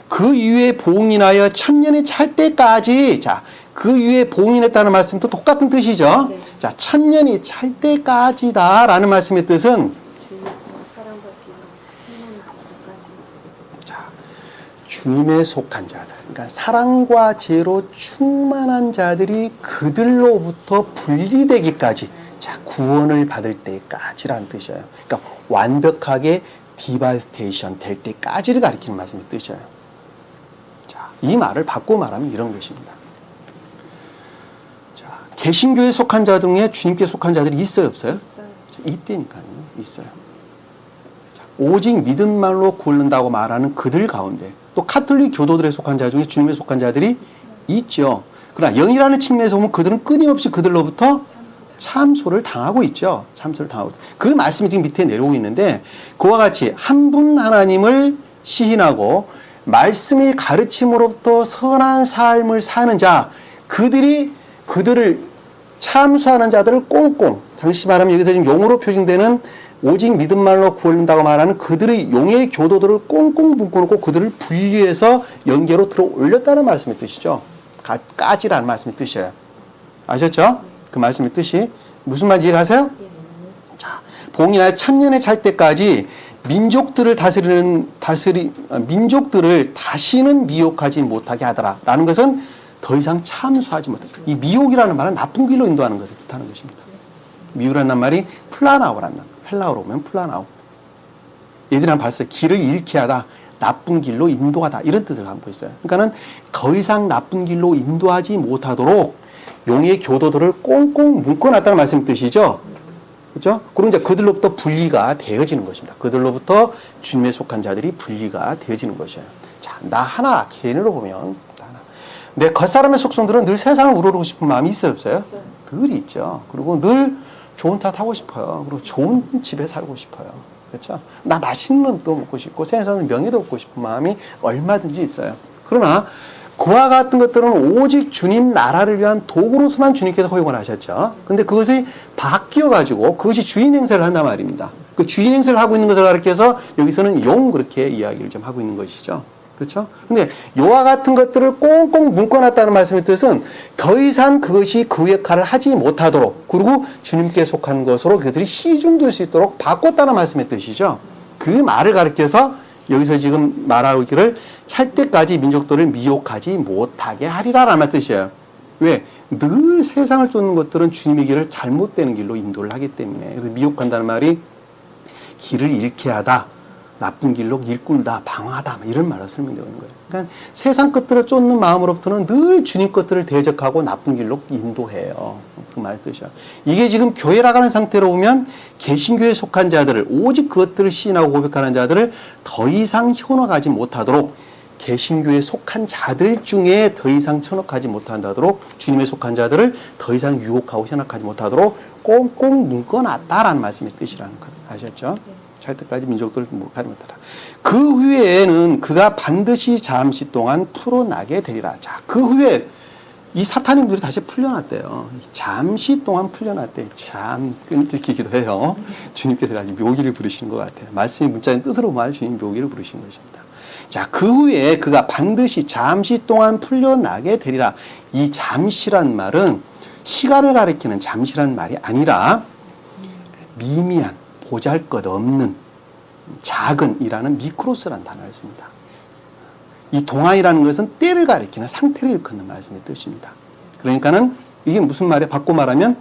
그 이후에 봉인하여 1000년이 찰 때까지, 자, 그 이후에 봉인했다는 말씀도 똑같은 뜻이죠. 네. 자, 1000년이 찰 때까지다라는 말씀의 뜻은 주님에 속한 자들, 그러니까 사랑과 지혜로 충만한 자들이 그들로부터 분리되기까지, 자, 구원을 받을 때까지라는 뜻이에요. 그러니까 완벽하게 디바스테이션 될 때까지를 가리키는 말씀의 뜻이에요. 자, 이 말을 바꿔 말하면 이런 것입니다. 자, 개신교에 속한 자 중에 주님께 속한 자들이 있어요, 없어요? 있어요. 자, 이때니까요, 있어요. 자, 오직 믿음만로 구원한다고 말하는 그들 가운데 또 카톨릭 교도들에 속한 자 중에 주님에 속한 자들이 있죠. 그러나 영이라는 측면에서 보면 그들은 끊임없이 그들로부터 참소를 당하고 있죠. 참소를 당하고. 그 말씀이 지금 밑에 내려오고 있는데 그와 같이 한 분 하나님을 시인하고 말씀의 가르침으로부터 선한 삶을 사는 자, 그들을 참수하는 자들을 꽁꽁, 당시 말하면 여기서 지금 용어로 표준되는 오직 믿음만로 구원한다고 말하는 그들의 용의 교도들을 꽁꽁 묶어놓고 그들을 분리해서 영계로 들어 올렸다는 말씀의 뜻이죠. 까지라는 말씀의 뜻이에요. 아셨죠? 그 말씀의 뜻이 무슨 말인지 이해가세요? 자, 봉인하여 1000년에 찰 때까지 민족들을 민족들을 다시는 미혹하지 못하게 하더라라는 것은 더 이상 참수하지 못한다. 이 미혹이라는 말은 나쁜 길로 인도하는 것을 뜻하는 것입니다. 미혹이라는 말이 플라나오라는 말. 헬라어로 보면 플라나오. 예전에 봤어요. 길을 잃게 하다, 나쁜 길로 인도하다 이런 뜻을 갖고 있어요. 그러니까는 더 이상 나쁜 길로 인도하지 못하도록 용의 교도들을 꽁꽁 묶어놨다는 말씀 뜻이죠. 그렇죠? 그리고 이제 그들로부터 분리가 되어지는 것입니다. 그들로부터 주님에 속한 자들이 분리가 되어지는 것이에요. 자, 나 하나 개인으로 보면 내 겉사람의 속성들은 늘 세상을 우러르고 싶은 마음이 있어요, 없어요? 늘 있죠. 그리고 늘 좋은 차 타고 싶어요. 그리고 좋은 집에 살고 싶어요. 그렇죠? 나 맛있는 것도 먹고 싶고 세상에서는 명예도 얻고 싶은 마음이 얼마든지 있어요. 그러나 그와 같은 것들은 오직 주님 나라를 위한 도구로서만 주님께서 허용을 하셨죠. 근데 그것이 바뀌어가지고 그것이 주인 행세를 한단 말입니다. 그 주인 행세를 하고 있는 것을 가르쳐서 여기서는 용 그렇게 이야기를 좀 하고 있는 것이죠. 그렇죠? 근데 요와 같은 것들을 꽁꽁 묶어놨다는 말씀의 뜻은 더 이상 그것이 그 역할을 하지 못하도록, 그리고 주님께 속한 것으로 그들이 시중될 수 있도록 바꿨다는 말씀의 뜻이죠. 그 말을 가르쳐서 여기서 지금 말하기를 찰 때까지 민족들을 미혹하지 못하게 하리라라는 뜻이에요. 왜? 늘 세상을 쫓는 것들은 주님의 길을 잘못되는 길로 인도를 하기 때문에. 그래서 미혹한다는 말이 길을 잃게 하다, 나쁜 길로 일꾼다, 방황하다 이런 말로 설명되고 있는 거예요. 그러니까 세상 것들을 쫓는 마음으로부터는 늘 주님 것들을 대적하고 나쁜 길로 인도해요. 그 말 뜻이야. 이게 지금 교회라고 하는 상태로 보면 개신교에 속한 자들을, 오직 그것들을 시인하고 고백하는 자들을 더 이상 현혹하지 못하도록, 개신교에 속한 자들 중에 더 이상 현혹하지 못하도록, 주님에 속한 자들을 더 이상 유혹하고 현혹하지 못하도록 꽁꽁 묶어놨다라는 말씀의 뜻이라는 거 아셨죠? 찰 때까지 민족들을 무혹하지 못하라. 그 후에는 그가 반드시 잠시 동안 풀어나게 되리라. 자, 그 후에 이 사탄님들이 다시 풀려났대요. 잠시 동안 풀려났대. 참 끈질기기도 해요. 주님께서 아주 묘기를 부르시는 것 같아요. 말씀이 문자인 뜻으로 말 주님 묘기를 부르시는 것입니다. 자, 그 후에 그가 반드시 잠시 동안 풀려나게 되리라. 이 잠시란 말은 시간을 가리키는 잠시란 말이 아니라 미미한, 보잘것없는, 작은이라는 미크로스라는 단어를 씁니다. 이 동안이라는 것은 때를 가리키는 상태를 일컫는 말씀의 뜻입니다. 그러니까는 이게 무슨 말이에요? 바꿔 말하면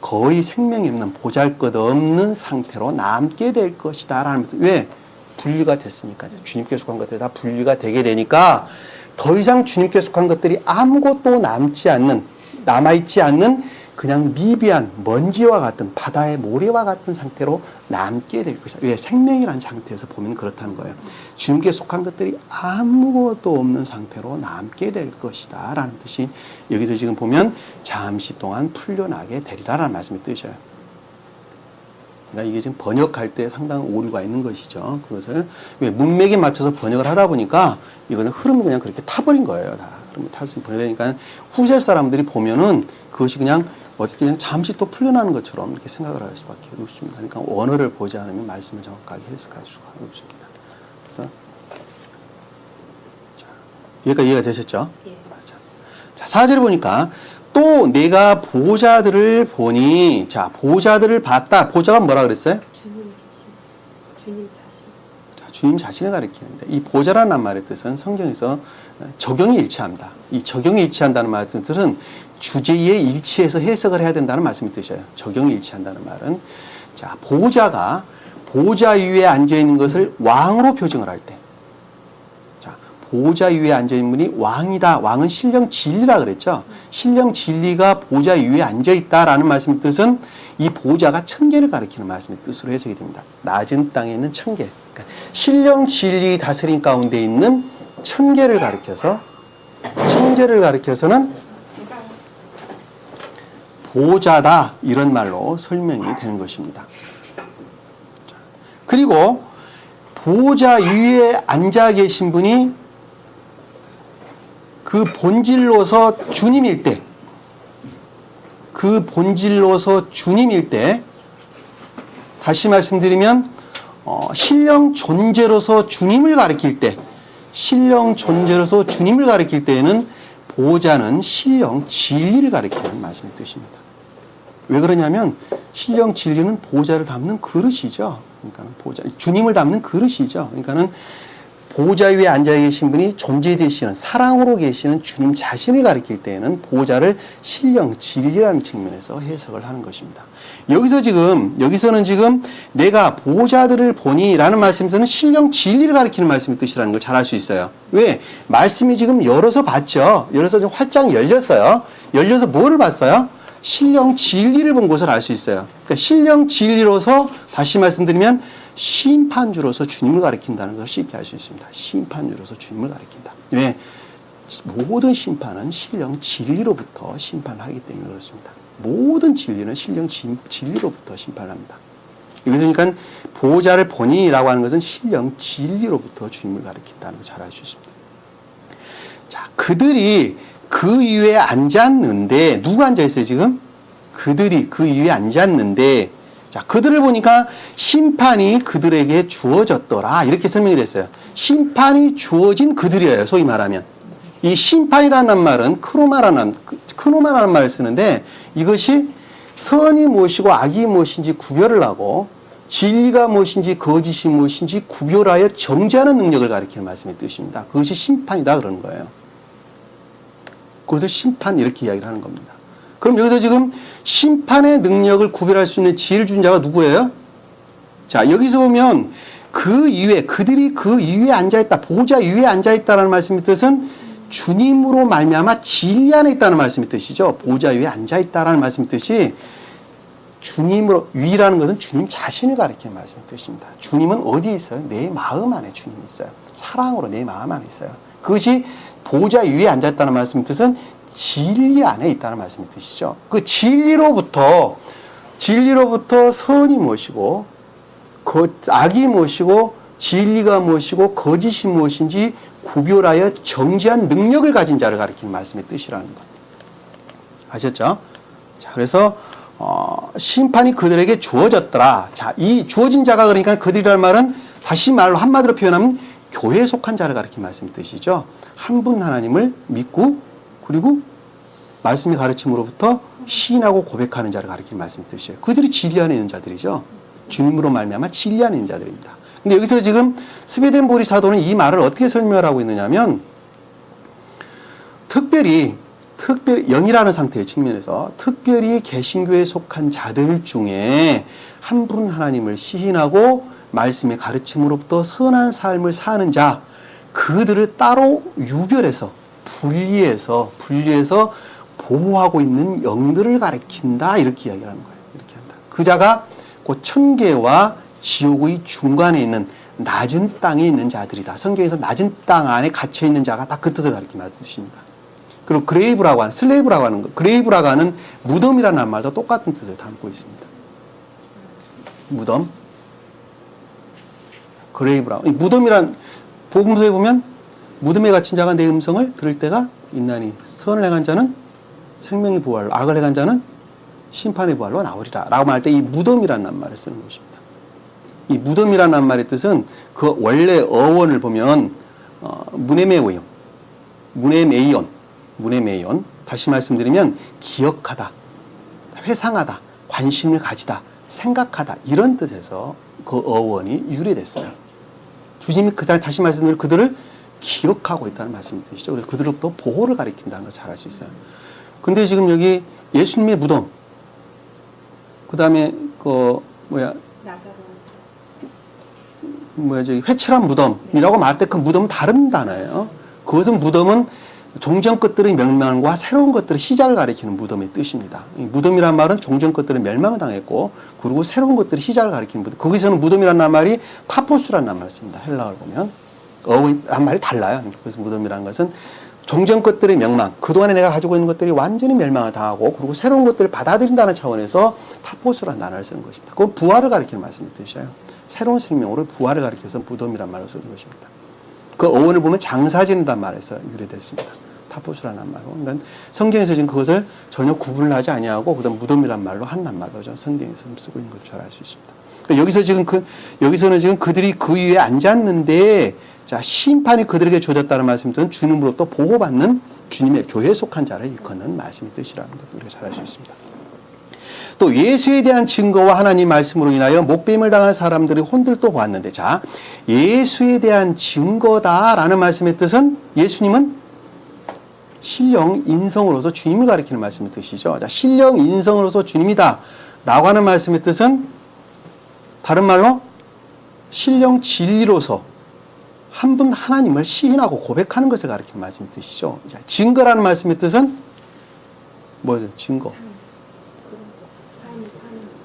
거의 생명이 없는 보잘것없는 상태로 남게 될 것이다 라는 뜻. 왜? 분리가 됐으니까. 주님께 속한 것들이 다 분리가 되게 되니까 더 이상 주님께 속한 것들이 아무것도 남아있지 않는 그냥 미비한 먼지와 같은 바다의 모래와 같은 상태로 남게 될 것이다. 왜? 생명이라는 상태에서 보면 그렇다는 거예요. 주님께 속한 것들이 아무것도 없는 상태로 남게 될 것이다 라는 뜻이 여기서 지금 보면 잠시 동안 풀려나게 되리라 라는 말씀이 뜻이에요. 그러니까 이게 지금 번역할 때 상당한 오류가 있는 것이죠. 그것을 왜 문맥에 맞춰서 번역을 하다 보니까 이거는 흐름이 그냥 그렇게 타버린 거예요. 다 흐름이 타서 번역되니까 후세 사람들이 보면은 그것이 그냥 잠시 또 풀려나는 것처럼 이렇게 생각을 할 수밖에 없습니다. 그러니까 원어를 보지 않으면 말씀을 정확하게 해석할 수가 없습니다. 그래서 자, 여기까지 이해가 되셨죠? 예. 자, 4절을 보니까 또 내가 보좌들을 보니, 자, 보좌들을 봤다. 보좌가 뭐라 그랬어요? 주님 자신. 자, 주님 자신을 가리킵니다. 이 보좌라는 말의 뜻은 성경에서 적용이 일치합니다. 이 적용이 일치한다는 말의 뜻은 주제에 일치해서 해석을 해야 된다는 말씀이 뜻이에요. 적용이 일치한다는 말은. 자, 보좌가 보좌 위에 앉아있는 것을 왕으로 표정을 할 때. 자, 보좌 위에 앉아있는 분이 왕이다. 왕은 신령 진리라 그랬죠. 신령 진리가 보좌 위에 앉아있다라는 말씀의 뜻은 이 보좌가 천계를 가리키는 말씀의 뜻으로 해석이 됩니다. 낮은 땅에 있는 천계. 그러니까 신령 진리 다스림 가운데 있는 천계를 가리켜서는 보좌다 이런 말로 설명이 되는 것입니다. 그리고 보좌 위에 앉아 계신 분이 그 본질로서 주님일 때, 다시 말씀드리면 신령 존재로서 주님을 가리킬 때에는 보좌는 신령 진리를 가리키는 말씀의 뜻입니다. 왜 그러냐면 신령 진리는 보좌를 담는 그릇이죠. 그러니까 주님을 담는 그릇이죠. 그러니까는 보좌 위에 앉아 계신 분이 존재되시는 사랑으로 계시는 주님 자신을 가리킬 때에는 보좌를 신령 진리라는 측면에서 해석을 하는 것입니다. 여기서는 지금 내가 보좌들을 보니라는 말씀에서는 신령 진리를 가리키는 말씀의 뜻이라는 걸 잘 알 수 있어요. 왜? 말씀이 지금 열어서 봤죠. 열어서 좀 활짝 열렸어요. 열려서 뭐를 봤어요? 신령 진리를 본 것을 알 수 있어요. 그러니까 신령 진리로서 다시 말씀드리면 심판주로서 주님을 가리킨다는 것을 쉽게 알 수 있습니다. 심판주로서 주님을 가리킨다. 왜? 모든 심판은 신령 진리로부터 심판을 하기 때문에 그렇습니다. 모든 진리는 신령 진리로부터 심판을 합니다. 그러니까 보좌를 보니라고 하는 것은 신령 진리로부터 주님을 가리킨다는 걸 잘 알 수 있습니다. 자, 그들이 그 위에 앉았는데, 누가 앉아있어요 지금? 그들이 그 위에 앉았는데, 자, 그들을 보니까 심판이 그들에게 주어졌더라 이렇게 설명이 됐어요. 심판이 주어진 그들이에요. 소위 말하면 이 심판이라는 말은 크노마라는 말을 쓰는데, 이것이 선이 무엇이고 악이 무엇인지 구별을 하고 진리가 무엇인지 거짓이 무엇인지 구별하여 정죄하는 능력을 가리키는 말씀의 뜻입니다. 그것이 심판이다 그러는 거예요. 그것을 심판 이렇게 이야기를 하는 겁니다. 그럼 여기서 지금 심판의 능력을 구별할 수 있는 지혜를 준 자가 누구예요? 자, 여기서 보면 그들이 그 위에 앉아있다, 보좌 위에 앉아있다라는 말씀의 뜻은 주님으로 말미암아 진리 안에 있다는 말씀의 뜻이죠. 보좌 위에 앉아있다라는 말씀의 뜻이 주님으로, 위라는 것은 주님 자신을 가리키는 말씀의 뜻입니다. 주님은 어디에 있어요? 내 마음 안에 주님이 있어요. 사랑으로 내 마음 안에 있어요. 그것이 보좌 위에 앉았다는 말씀의 뜻은 진리 안에 있다는 말씀의 뜻이죠. 그 진리로부터 선이 무엇이고 악이 무엇이고 진리가 무엇이고 거짓이 무엇인지 구별하여 정죄한 능력을 가진 자를 가리키는 말씀의 뜻이라는 것. 아셨죠? 자, 그래서 심판이 그들에게 주어졌더라. 자, 이 주어진 자가 그러니까 그들이라는 말은 다시 말로 한마디로 표현하면 교회에 속한 자를 가리키는 말씀 뜻이죠. 한 분 하나님을 믿고 그리고 말씀의 가르침으로부터 시인하고 고백하는 자를 가리키는 말씀 뜻이에요. 그들이 진리 안에 있는 자들이죠. 주님으로 말미암아 진리 안에 있는 자들입니다. 근데 여기서 지금 스베덴 보리 사도는 이 말을 어떻게 설명을 하고 있느냐면 특별히 영이라는 상태의 측면에서 특별히 개신교에 속한 자들 중에 한 분 하나님을 시인하고 말씀의 가르침으로부터 선한 삶을 사는 자, 그들을 따로 유별해서 분리해서 보호하고 있는 영들을 가리킨다, 이렇게 이야기하는 거예요. 이렇게 한다. 그 자가 곧 천계와 지옥의 중간에 있는 낮은 땅에 있는 자들이다. 성경에서 낮은 땅 안에 갇혀 있는 자가 딱 그 뜻을 가리키는 뜻입니다. 그리고 그레이브라고 하는, 슬레이브라고 하는 거, 그레이브라고 하는 무덤이라는 말도 똑같은 뜻을 담고 있습니다. 무덤, 그레이브라고. 무덤이란, 복음서에 보면 무덤에 갇힌 자가 내 음성을 들을 때가 있나니 선을 행한 자는 생명의 부활로, 악을 행한 자는 심판의 부활로 나오리라 라고 말할 때 이 무덤이라는 말을 쓰는 것입니다. 이 무덤이라는 말의 뜻은 그 원래 어원을 보면 문에메오요, 문에메이온, 다시 말씀드리면 기억하다, 회상하다, 관심을 가지다, 생각하다, 이런 뜻에서 그 어원이 유래됐어요. 주님이 다시 말씀드리면 그들을 기억하고 있다는 말씀을 뜻이죠. 그래서 그들로부터 보호를 가리킨다는 걸 잘 알 수 있어요. 근데 지금 여기 예수님의 무덤, 그 다음에 저기 회칠한 무덤이라고 말할 때 그 무덤은 다른 단어예요. 그것은 무덤은 종전 것들의 멸망과 새로운 것들의 시작을 가리키는 무덤의 뜻입니다. 무덤이란 말은 종전 것들의 멸망을 당했고, 그리고 새로운 것들의 시작을 가리키는 무덤. 거기서는 무덤이라는 말이 타포스라는 말을 씁니다. 헬라어를 보면. 한 말이 달라요. 그래서 무덤이라는 것은 종전 것들의 멸망, 그동안에 내가 가지고 있는 것들이 완전히 멸망을 당하고, 그리고 새로운 것들을 받아들인다는 차원에서 타포스라는 단어를 쓰는 것입니다. 그건 부활을 가리키는 말씀의 뜻이에요. 새로운 생명으로 부활을 가리켜서 무덤이라는 말을 쓰는 것입니다. 그 어원을 보면 장사 지는다는 말에서 유래됐습니다. 타포스라는 말로. 그러니까 성경에서 지금 그것을 전혀 구분을 하지 아니하고 그다음 무덤이란 말로 한단 말로 성경에서 쓰고 있는 것을 잘 알 수 있습니다. 그러니까 여기서는 지금 그들이 그 위에 앉았는데, 자, 심판이 그들에게 주어졌다는 말씀은 주님으로부터 보호받는 주님의 교회에 속한 자를 일컫는 말씀의 뜻이라는 것을 우리가 잘 알 수 있습니다. 또 예수에 대한 증거와 하나님 말씀으로 인하여 목배임을 당한 사람들의 혼들도 보았는데, 자, 예수에 대한 증거다라는 말씀의 뜻은 예수님은 신령 인성으로서 주님을 가리키는 말씀의 뜻이죠. 자, 신령 인성으로서 주님이다 라고 하는 말씀의 뜻은 다른 말로 신령 진리로서 한 분 하나님을 시인하고 고백하는 것을 가리키는 말씀의 뜻이죠. 자, 증거라는 말씀의 뜻은 뭐죠? 증거.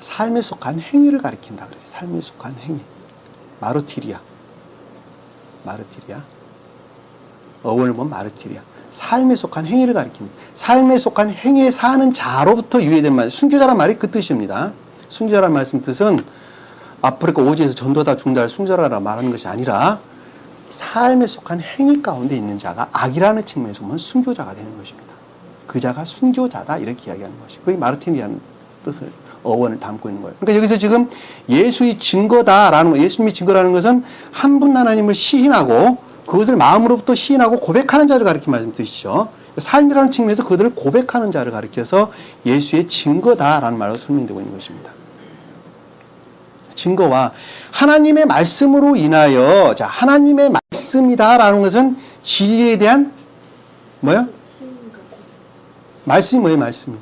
삶에 속한 행위를 가리킨다 그랬어요. 삶에 속한 행위. 마르티리아. 어원을 보면 마르티리아. 삶에 속한 행위를 가리킵니다. 삶에 속한 행위에 사는 자로부터 유래된 말, 순교자란 말이 그 뜻입니다. 순교자란 말씀 뜻은 아프리카 오지에서 전도다 중다를 순교자라 말하는 것이 아니라 삶에 속한 행위 가운데 있는 자가 악이라는 측면에서 보면 순교자가 되는 것입니다. 그 자가 순교자다, 이렇게 이야기하는 것이 그게 마르티리아는 뜻을, 어원을 담고 있는 거예요. 그러니까 여기서 지금 예수의 증거다라는 거, 예수님이 증거라는 것은 한 분 하나님을 시인하고 그것을 마음으로부터 시인하고 고백하는 자를 가리키는 말씀 뜻이죠. 삶이라는 측면에서 그들을 고백하는 자를 가리켜서 예수의 증거다라는 말로 설명되고 있는 것입니다. 증거와 하나님의 말씀으로 인하여, 자, 하나님의 말씀이다라는 것은 진리에 대한 뭐야? 말씀이 뭐예요? 말씀이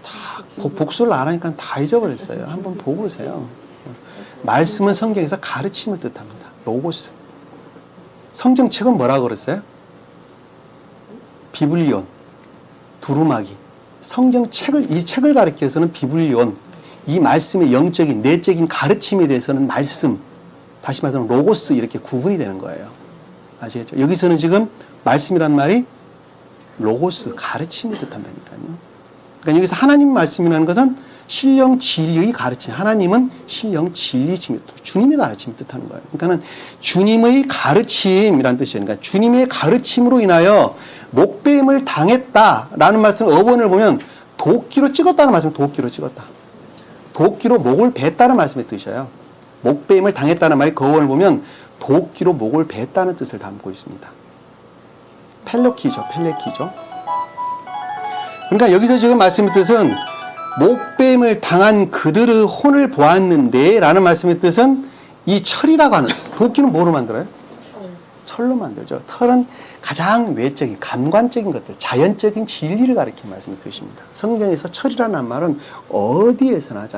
다 복수를 안 하니까 다 잊어버렸어요. 한번 보고 보세요. 말씀은 성경에서 가르침을 뜻합니다. 로고스. 성경책은 뭐라고 그랬어요? 비블리온, 두루마기. 성경책을, 이 책을 가리켜서는 비블리온, 이 말씀의 영적인, 내적인 가르침에 대해서는 말씀, 다시 말하면 로고스, 이렇게 구분이 되는 거예요. 아시겠죠? 여기서는 지금 말씀이란 말이 로고스, 가르침을 뜻한다니까요. 그러니까 여기서 하나님 말씀이라는 것은 신령 진리의 가르침, 하나님은 신령 진리심이, 주님의 가르침을 뜻하는 거예요. 그러니까는 주님의 가르침이란 뜻이에요. 그러니까 주님의 가르침으로 인하여 목배임을 당했다라는 말씀 어원을 보면 도끼로 찍었다는 말씀, 도끼로 찍었다. 도끼로 목을 뱄다는 말씀의 뜻이에요. 목배임을 당했다는 말이 그 어원을 보면 도끼로 목을 뱄다는 뜻을 담고 있습니다. 펠레키죠. 그러니까 여기서 지금 말씀의 뜻은 목배임을 당한 그들의 혼을 보았는데 라는 말씀의 뜻은 이 철이라고 하는, 도끼는 뭐로 만들어요? 철로 만들죠. 철은 가장 외적인, 감관적인 것들, 자연적인 진리를 가리키는 말씀의 뜻입니다. 성경에서 철이라는 말은 어디에서나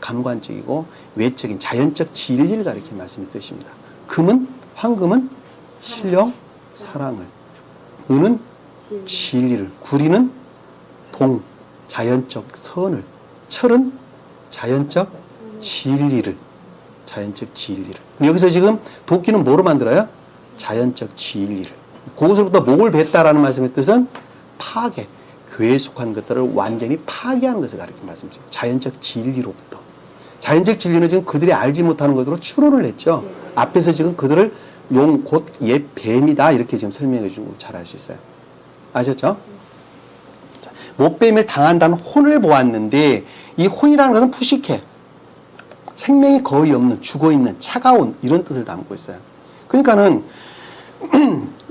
감관적이고 외적인, 자연적 진리를 가리키는 말씀의 뜻입니다. 금은, 황금은 신령, 사랑을, 은은 진리를, 구리는 자연적 선을, 철은 자연적 진리를. 여기서 지금 도끼는 뭐로 만들어요? 자연적 진리를. 그것으로부터 목을 뱄다라는 말씀의 뜻은 파괴, 교회에 속한 것들을 완전히 파괴하는 것을 가리키는 말씀이죠. 자연적 진리로부터. 자연적 진리는 지금 그들이 알지 못하는 것으로 추론을 했죠. 앞에서 지금 그들을 용, 곧, 옛 뱀이다 이렇게 지금 설명해 주고 잘 알 수 있어요. 아셨죠? 목뱀을 당한다는 혼을 보았는데 이 혼이라는 것은 푸시케, 생명이 거의 없는, 죽어있는, 차가운 이런 뜻을 담고 있어요. 그러니까는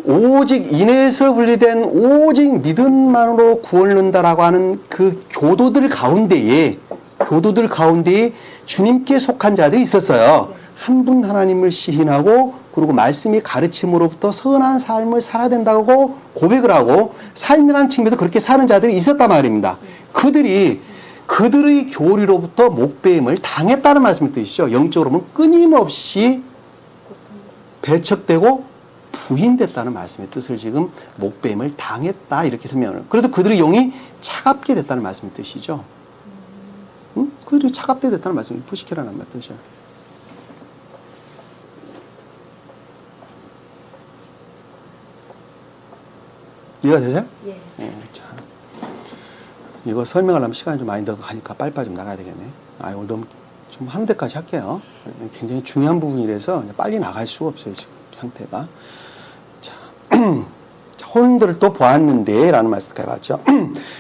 오직 인에서 분리된 오직 믿음만으로 구원을 얻는다라고 하는 그 교도들 가운데에 주님께 속한 자들이 있었어요. 한 분 하나님을 시인하고 그리고 말씀이 가르침으로부터 선한 삶을 살아야 된다고 고백을 하고 삶이라는 측면에서 그렇게 사는 자들이 있었단 말입니다. 그들의 교리로부터 목배임을 당했다는 말씀의 뜻이죠. 영적으로 보면 끊임없이 배척되고 부인됐다는 말씀의 뜻을 지금 목배임을 당했다 이렇게 설명을. 그래서 그들의 영이 차갑게 됐다는 말씀의 뜻이죠. 응? 그들이 차갑게 됐다는 말씀이 푸시케라는 뜻이에요. 이해가 되세요? 예. 예, 자. 이거 설명하려면 시간이 좀 많이 더 가니까 빨리빨리 좀 나가야 되겠네. 오늘 너무 좀 하는 데까지 할게요. 굉장히 중요한 부분이라서 빨리 나갈 수가 없어요, 지금 상태가. 자, 혼들을 또 보았는데, 라는 말씀까지 봤죠.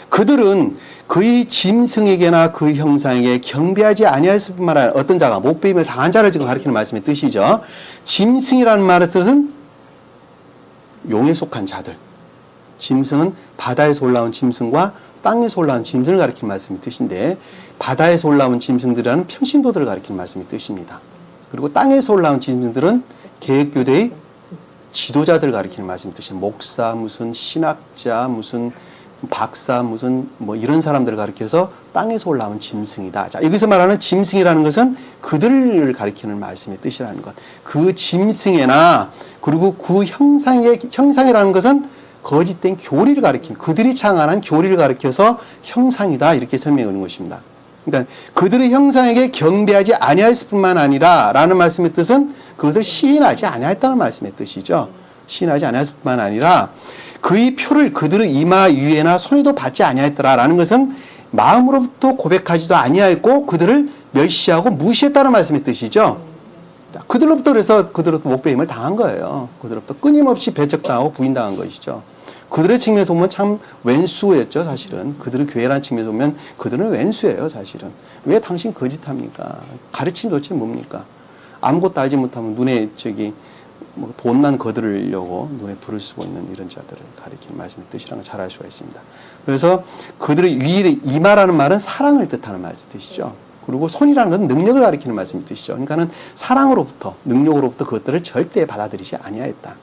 그들은 그의 짐승에게나 그의 형상에게 경배하지 아니하였을 뿐만 아니라 어떤 자가 목배임을 당한 자를 지금 가리키는 말씀의 뜻이죠. 짐승이라는 말의 뜻은 용에 속한 자들. 짐승은 바다에서 올라온 짐승과 땅에서 올라온 짐승을 가리키는 말씀의 뜻인데 바다에서 올라온 짐승들이라는 평신도들을 가리키는 말씀의 뜻입니다. 그리고 땅에서 올라온 짐승들은 개혁교대의 지도자들을 가리키는 말씀의 뜻입니다. 목사, 무슨 신학자, 무슨 박사, 무슨 뭐 이런 사람들을 가리켜서 땅에서 올라온 짐승이다. 자, 여기서 말하는 짐승이라는 것은 그들을 가리키는 말씀의 뜻이라는 것. 그 짐승에나 그리고 그 형상이라는 것은 거짓된 교리를 가리키는, 그들이 창안한 교리를 가리켜서 형상이다 이렇게 설명해 주는 것입니다. 그러니까 그들의 형상에게 경배하지 아니하였을 뿐만 아니라 라는 말씀의 뜻은 그것을 시인하지 아니하였다는 말씀의 뜻이죠. 시인하지 아니하였을 뿐만 아니라 그의 표를 그들의 이마 위에나 손에도 받지 아니하였더라라는 것은 마음으로부터 고백하지도 아니하였고 그들을 멸시하고 무시했다는 말씀의 뜻이죠. 그들로부터 그래서 그들로부터 목배임을 당한 거예요. 그들로부터 끊임없이 배척당하고 부인당한 것이죠. 그들의 측면에서 보면 참 왼수였죠, 사실은. 그들의 교회라는 측면에서 보면 그들은 왼수예요, 사실은. 왜 당신 거짓합니까? 가르침 도대체 뭡니까? 아무것도 알지 못하면 눈에 뭐 돈만 거두려고 눈에 불을 쓰고 있는 이런 자들을 가리키는 말씀의 뜻이라는 걸 잘 알 수가 있습니다. 그래서 그들의 위에 이마라는 말은 사랑을 뜻하는 말의 뜻이죠. 그리고 손이라는 것은 능력을 가리키는 말씀의 뜻이죠. 그러니까는 사랑으로부터, 능력으로부터 그것들을 절대 받아들이지 아니하였다.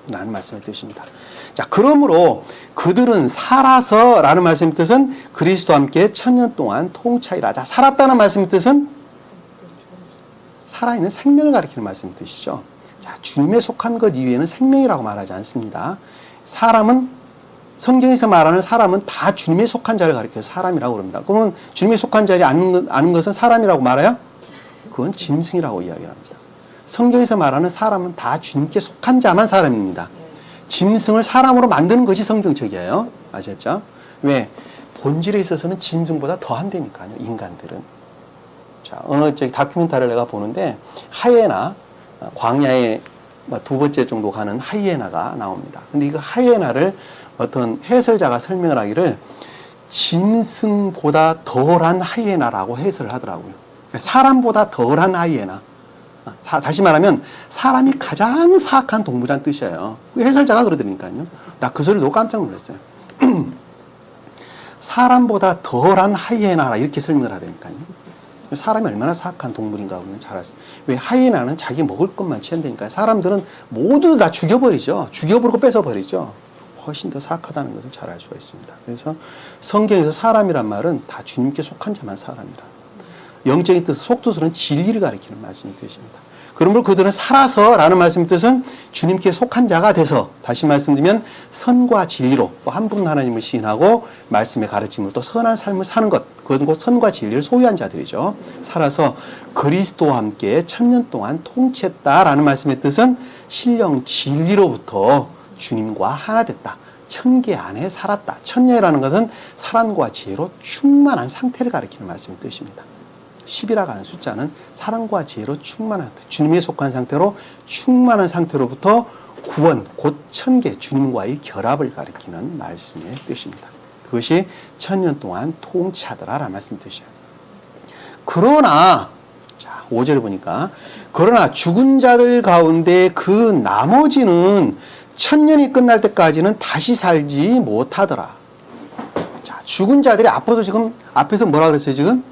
라는 말씀의 뜻입니다. 자, 그러므로 그들은 살아서 라는 말씀의 뜻은 그리스도와 함께 1000년 동안 통차이라. 자, 살았다는 말씀의 뜻은 살아있는 생명을 가리키는 말씀의 뜻이죠. 자, 주님에 속한 것 이외에는 생명이라고 말하지 않습니다. 성경에서 말하는 사람은 다 주님에 속한 자를 가리켜서 사람이라고 그럽니다. 그러면 주님에 속한 자를 아는 것은 사람이라고 말해요? 그건 짐승이라고 이야기합니다. 성경에서 말하는 사람은 다 주님께 속한 자만 사람입니다. 짐승을 사람으로 만드는 것이 성경책이에요. 아셨죠? 왜? 본질에 있어서는 짐승보다 더 한다니까요, 인간들은. 자, 어느 다큐멘터리를 내가 보는데 하이에나, 광야에 2번째 정도 가는 하이에나가 나옵니다. 근데 이거 하이에나를 어떤 해설자가 설명을 하기를 짐승보다 덜한 하이에나라고 해설을 하더라고요. 사람보다 덜한 하이에나. 다시 말하면 사람이 가장 사악한 동물이라는 뜻이에요. 해설자가 그러더니까요. 나 그 소리 듣고 깜짝 놀랐어요. 사람보다 덜한 하이에나라 이렇게 설명을 하다니까요. 사람이 얼마나 사악한 동물인가 보면 잘 아세요. 왜 하이에나는 자기 먹을 것만 취한다니까요. 사람들은 모두 다 죽여버리죠. 죽여버리고 뺏어버리죠. 훨씬 더 사악하다는 것을 잘 알 수가 있습니다. 그래서 성경에서 사람이란 말은 다 주님께 속한 자만 사람이라. 영적인 뜻, 속뜻으로는 진리를 가리키는 말씀이 뜻입니다. 그러므로 그들은 살아서 라는 말씀의 뜻은 주님께 속한 자가 돼서, 다시 말씀드리면 선과 진리로 또 한 분 하나님을 시인하고 말씀의 가르침으로 또 선한 삶을 사는 것, 그것은 곧 선과 진리를 소유한 자들이죠. 살아서 그리스도와 함께 1000년 동안 통치했다라는 말씀의 뜻은 신령 진리로부터 주님과 하나 됐다. 천계 안에 살았다. 천년이라는 것은 사랑과 지혜로 충만한 상태를 가리키는 말씀의 뜻입니다. 10이라고 하는 숫자는 사랑과 지혜로 충만한, 주님에 속한 상태로 충만한 상태로부터 구원, 곧 천계, 주님과의 결합을 가리키는 말씀의 뜻입니다. 그것이 1000년 동안 통치하더라라는 말씀의 뜻이에요. 그러나, 자, 5절을 보니까, 그러나 죽은 자들 가운데 그 나머지는 1000년이 끝날 때까지는 다시 살지 못하더라. 자, 죽은 자들이 앞서도 지금, 앞에서 뭐라 그랬어요, 지금?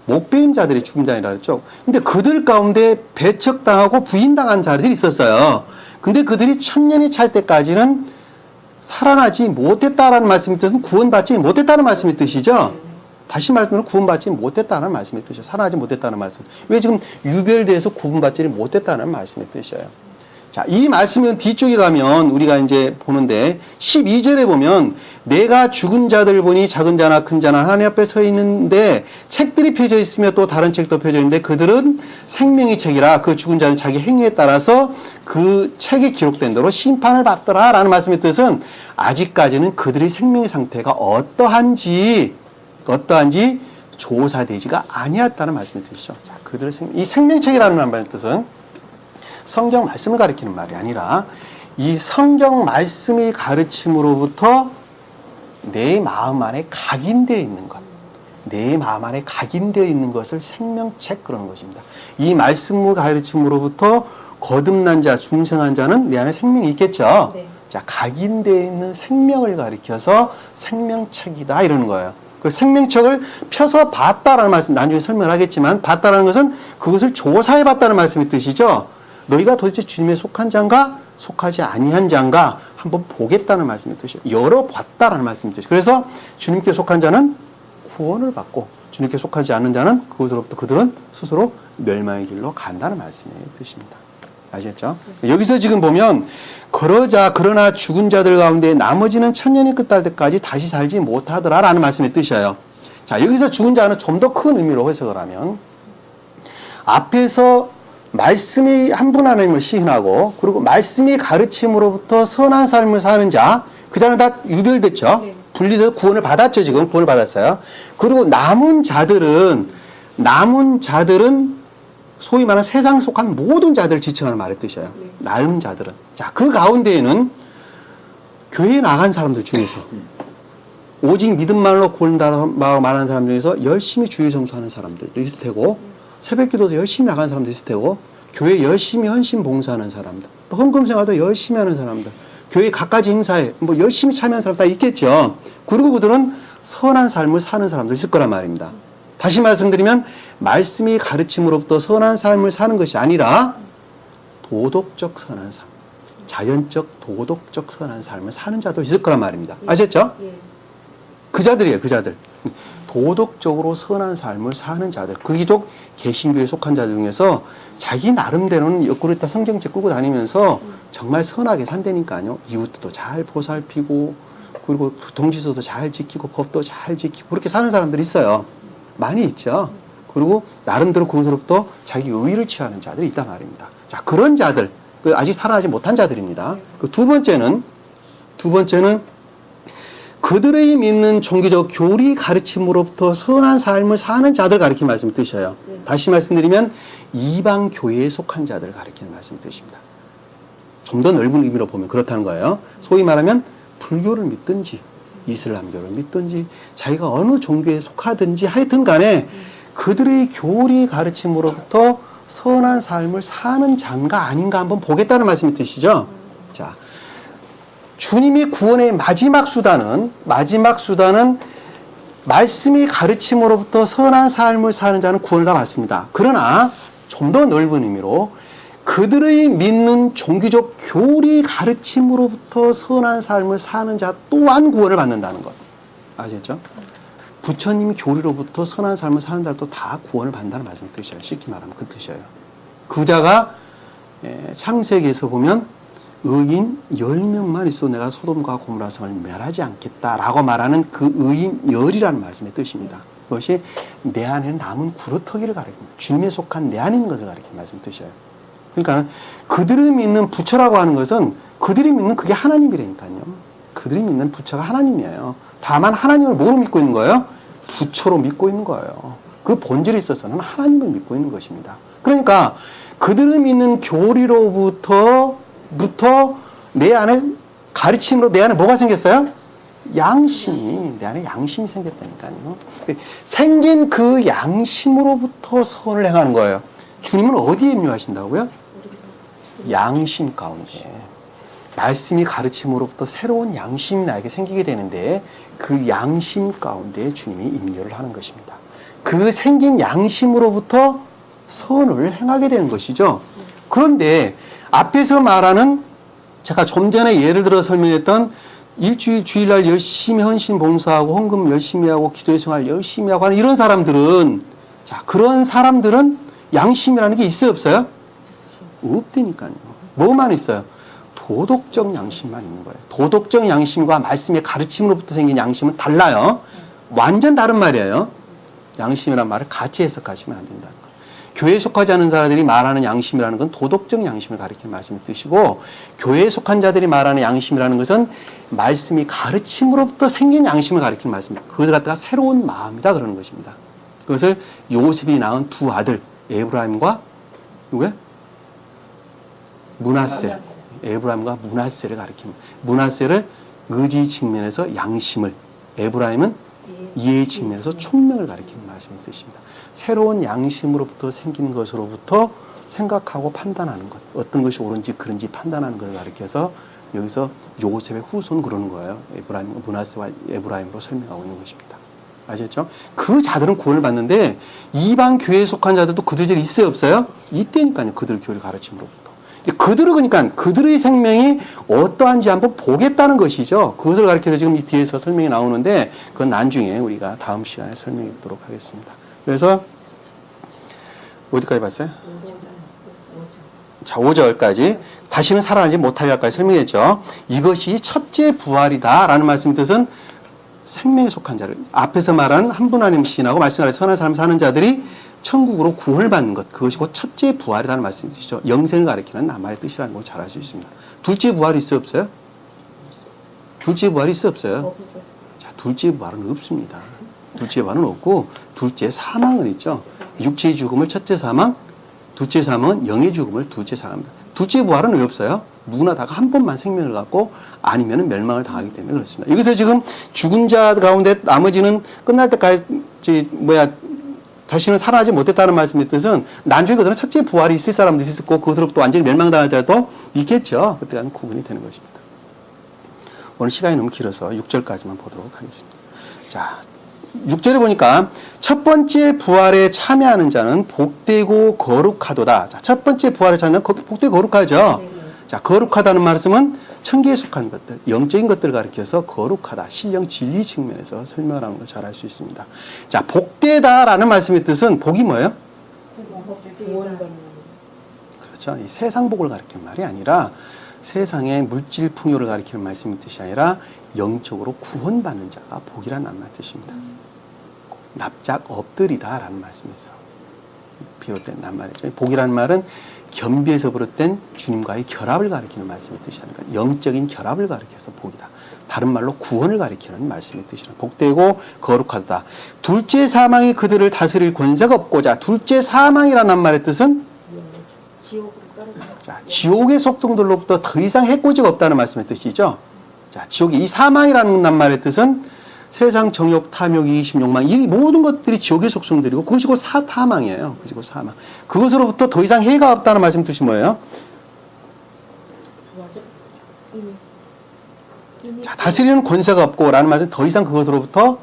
목배임 자들이 죽은 자이라 그랬죠. 근데 그들 가운데 배척당하고 부인당한 자들이 있었어요. 근데 그들이 1000년이 찰 때까지는 살아나지 못했다라는 말씀의 뜻은 구원받지 못했다는 말씀의 뜻이죠. 다시 말하면 구원받지 못했다는 말씀의 뜻이죠. 살아나지 못했다는 말씀. 왜 지금 유별돼서 구원받지 못했다는 말씀의 뜻이에요. 자, 이 말씀은 뒤쪽에 가면 우리가 이제 보는데 12절에 보면 내가 죽은 자들 보니 작은 자나 큰 자나 하나님 앞에 서 있는데 책들이 펴져 있으며 또 다른 책도 펴져 있는데 그들은 생명의 책이라 그 죽은 자는 자기 행위에 따라서 그 책에 기록된 대로 심판을 받더라 라는 말씀의 뜻은 아직까지는 그들의 생명의 상태가 어떠한지 조사되지가 아니었다는 말씀의 뜻이죠. 자, 그들의 이 생명책이라는 말의 뜻은 성경 말씀을 가리키는 말이 아니라 이 성경 말씀의 가르침으로부터 내 마음 안에 각인되어 있는 것, 내 마음 안에 각인되어 있는 것을 생명책 그러는 것입니다. 이 말씀의 가르침으로부터 거듭난 자, 중생한 자는 내 안에 생명이 있겠죠. 네. 자, 각인되어 있는 생명을 가리켜서 생명책이다 이러는 거예요. 그 생명책을 펴서 봤다라는 말씀, 나중에 설명을 하겠지만 봤다라는 것은 그것을 조사해 봤다는 말씀의 뜻이죠. 너희가 도대체 주님에 속한 자인가 속하지 아니한 자인가 한번 보겠다는 말씀의 뜻이에요. 열어봤다라는 말씀의 뜻이에요. 그래서 주님께 속한 자는 구원을 받고 주님께 속하지 않는 자는 그것으로부터 그들은 스스로 멸망의 길로 간다는 말씀의 뜻입니다. 아시겠죠? 여기서 지금 보면 그러나 죽은 자들 가운데 나머지는 1000년이 끝날 때까지 다시 살지 못하더라라는 말씀의 뜻이에요. 자, 여기서 죽은 자는 좀 더 큰 의미로 해석을 하면 앞에서 말씀이 한 분 하나님을 시인하고 그리고 말씀이 가르침으로부터 선한 삶을 사는 자, 그 자는 다 유별됐죠. 네. 분리돼서 구원을 받았죠. 지금 구원을 받았어요. 그리고 남은 자들은 소위 말하는 세상 속한 모든 자들을 지칭하는 말의 뜻이에요. 네. 남은 자들은. 자, 그 가운데에는 교회에 나간 사람들 중에서 오직 믿음만으로 구원받아 말하는 사람 중에서 열심히 주일 성수하는 사람들도 있을 테고 새벽 기도도 열심히 나가는 사람도 있을 테고 교회 열심히 헌신 봉사하는 사람들 또 헌금 생활도 열심히 하는 사람들 교회 갖가지 행사에 뭐 열심히 참여하는 사람 다 있겠죠. 그리고 그들은 선한 삶을 사는 사람도 있을 거란 말입니다. 다시 말씀드리면 말씀이 가르침으로부터 선한 삶을 사는 것이 아니라 도덕적 선한 삶, 자연적 도덕적 선한 삶을 사는 자도 있을 거란 말입니다. 아셨죠? 예. 그 자들이에요. 그 자들. 도덕적으로 선한 삶을 사는 자들, 그 기독 개신교에 속한 자들 중에서 자기 나름대로는 옆구리 있다 성경책 끌고 다니면서 정말 선하게 산다니까요. 이웃도 잘 보살피고 그리고 동지서도 잘 지키고 법도 잘 지키고 그렇게 사는 사람들이 있어요. 많이 있죠. 그리고 나름대로 그것으로부터 자기 의의를 취하는 자들이 있단 말입니다. 자, 그런 자들, 아직 살아나지 못한 자들입니다. 그 두 번째는 그들의 믿는 종교적 교리 가르침으로부터 선한 삶을 사는 자들 가리키는 말씀을 뜻이에요. 네. 다시 말씀드리면 이방 교회에 속한 자들을 가리키는 말씀을 뜻입니다. 좀 더 넓은 의미로 보면 그렇다는 거예요. 소위 말하면 불교를 믿든지 이슬람교를 믿든지 자기가 어느 종교에 속하든지 하여튼 간에 그들의 교리 가르침으로부터 선한 삶을 사는 자인가 아닌가 한번 보겠다는 말씀이 뜻이죠. 자, 주님의 구원의 마지막 수단은 말씀의 가르침으로부터 선한 삶을 사는 자는 구원을 다 받습니다. 그러나 좀 더 넓은 의미로 그들의 믿는 종교적 교리 가르침으로부터 선한 삶을 사는 자 또한 구원을 받는다는 것. 아시겠죠? 부처님 교리로부터 선한 삶을 사는 자도 다 구원을 받는다는 말씀의 뜻이에요. 쉽게 말하면 그 뜻이에요. 그 자가 창세기에서 보면 의인 10명만 있어도 내가 소돔과 고모라 성을 멸하지 않겠다라고 말하는 그 의인 열이라는 말씀의 뜻입니다. 그것이 내 안에 남은 구루터기를 가리킵니다. 주님에 속한 내 안에 있는 것을 가리키는 말씀의 뜻이에요. 그러니까 그들이 믿는 부처라고 하는 것은 그들이 믿는 그게 하나님이라니까요. 그들이 믿는 부처가 하나님이에요. 다만 하나님을 뭐로 믿고 있는 거예요? 부처로 믿고 있는 거예요. 그 본질에 있어서는 하나님을 믿고 있는 것입니다. 그러니까 그들이 믿는 교리로부터 내 안에 가르침으로 내 안에 뭐가 생겼어요? 양심이, 내 안에 양심이 생겼다니까요. 생긴 그 양심으로부터 선을 행하는 거예요. 주님은 어디에 임묘하신다고요? 양심 가운데. 말씀이 가르침으로부터 새로운 양심이 나에게 생기게 되는데 그 양심 가운데 주님이 임묘를 하는 것입니다. 그 생긴 양심으로부터 선을 행하게 되는 것이죠. 그런데 앞에서 말하는 제가 좀 전에 예를 들어 설명했던 주일날 열심히 헌신 봉사하고 헌금 열심히 하고 기도의 생활 열심히 하고 하는 이런 사람들은 자, 그런 사람들은 양심이라는 게 있어요, 없어요? 없다니까요. 뭐만 있어요? 도덕적 양심만 있는 거예요. 도덕적 양심과 말씀의 가르침으로부터 생긴 양심은 달라요. 완전 다른 말이에요. 양심이란 말을 같이 해석하시면 안 된다는 거예요. 교회에 속하지 않은 사람들이 말하는 양심이라는 건 도덕적 양심을 가리키는 말씀의 뜻이고, 교회에 속한 자들이 말하는 양심이라는 것은 말씀이 가르침으로부터 생긴 양심을 가리키는 말씀입니다. 그것을 갖다가 새로운 마음이다 그러는 것입니다. 그것을 요셉이 낳은 두 아들 에브라임과 누구야? 므낫세. 에브라임과 므낫세를 가리킵니다. 므낫세를 의지 측면에서 양심을, 에브라임은 이해의 측면에서 총명을 가리키는 말씀의 뜻입니다. 새로운 양심으로부터 생긴 것으로부터 생각하고 판단하는 것, 어떤 것이 옳은지 그른지 판단하는 것을 가리켜서 여기서 요셉의 후손 그러는 거예요. 에브라임, 므낫세와 에브라임으로 설명하고 있는 것입니다. 아시겠죠? 그 자들은 구원을 받는데 이방 교회에 속한 자들도 그들이 있어요, 없어요? 이때니까요. 그들 교리 가르침으로부터. 그들은 그러니까 그들의 생명이 어떠한지 한번 보겠다는 것이죠. 그것을 가르쳐서 지금 이 뒤에서 설명이 나오는데 그건 나중에 우리가 다음 시간에 설명해 보도록 하겠습니다. 그래서 어디까지 봤어요? 자, 5절까지 다시는 살아나지 못하리라까지 설명했죠. 이것이 첫째 부활이다라는 말씀의 뜻은 생명에 속한 자를, 앞에서 말한 한 분 하나님 신하고 말씀 아래 선한 삶을 사는 자들이 천국으로 구원을 받는 것, 그것이 곧 첫째 부활이라는 말씀이 뜻이죠. 영생을 가리키는 나만의 뜻이라는 걸 잘 알 수 있습니다. 둘째 부활이 있어요, 없어요? 둘째 부활이 있어요, 없어요? 자, 둘째 부활은 없습니다. 둘째 부활은 없고 둘째 사망은 있죠. 육체의 죽음을 첫째 사망, 둘째 사망은 영의 죽음을 둘째 사망입니다. 둘째 부활은 왜 없어요? 누구나 다가 한 번만 생명을 갖고 아니면 멸망을 당하기 때문에 그렇습니다. 여기서 지금 죽은 자 가운데 나머지는 끝날 때까지 다시는 살아나지 못했다는 말씀의 뜻은 나중에 그들은 첫째 부활이 있을 사람도 있을 거고 그들로부터 완전히 멸망당할 자도 있겠죠. 그때가 구분이 되는 것입니다. 오늘 시간이 너무 길어서 6절까지만 보도록 하겠습니다. 자, 6절에 보니까 첫 번째 부활에 참여하는 자는 복되고 거룩하도다. 자, 첫 번째 부활에 참여하는 자는 복되고 거룩하죠. 네. 자, 거룩하다는 말씀은 천계에 속한 것들, 영적인 것들을 가리켜서 거룩하다, 신령 진리 측면에서 설명을 하는 걸 잘 알 수 있습니다. 자, 복되다라는 말씀의 뜻은 복이 뭐예요? 그렇죠. 이 세상 복을 가리키는 말이 아니라 세상의 물질 풍요를 가리키는 말씀의 뜻이 아니라 영적으로 구원받는 자가 복이라는 말의 뜻입니다. 납작 엎드리다라는 말씀에서 비롯된 낱말이죠. 복이라는 말은 겸비에서 비롯된 주님과의 결합을 가리키는 말씀의 뜻이라니까 영적인 결합을 가리켜서 복이다. 다른 말로 구원을 가리키는 말씀의 뜻이라. 복되고 거룩하다. 둘째 사망이 그들을 다스릴 권세가 없고자. 둘째 사망이라는 말의 뜻은 지옥으로 떨어진다. 자, 지옥의 속동들로부터 더 이상 해코지가 없다는 말씀의 뜻이죠. 자, 지옥이 이 사망이라는 말의 뜻은 세상 정욕, 탐욕, 이기심, 욕망 이 모든 것들이 지옥의 속성들이고 그것이 곧 사망이에요. 그것이 곧 사망. 그것으로부터 더 이상 해가 없다는 말씀 뜻이 뭐예요? 자, 다스리는 권세가 없고라는 말은 더 이상 그것으로부터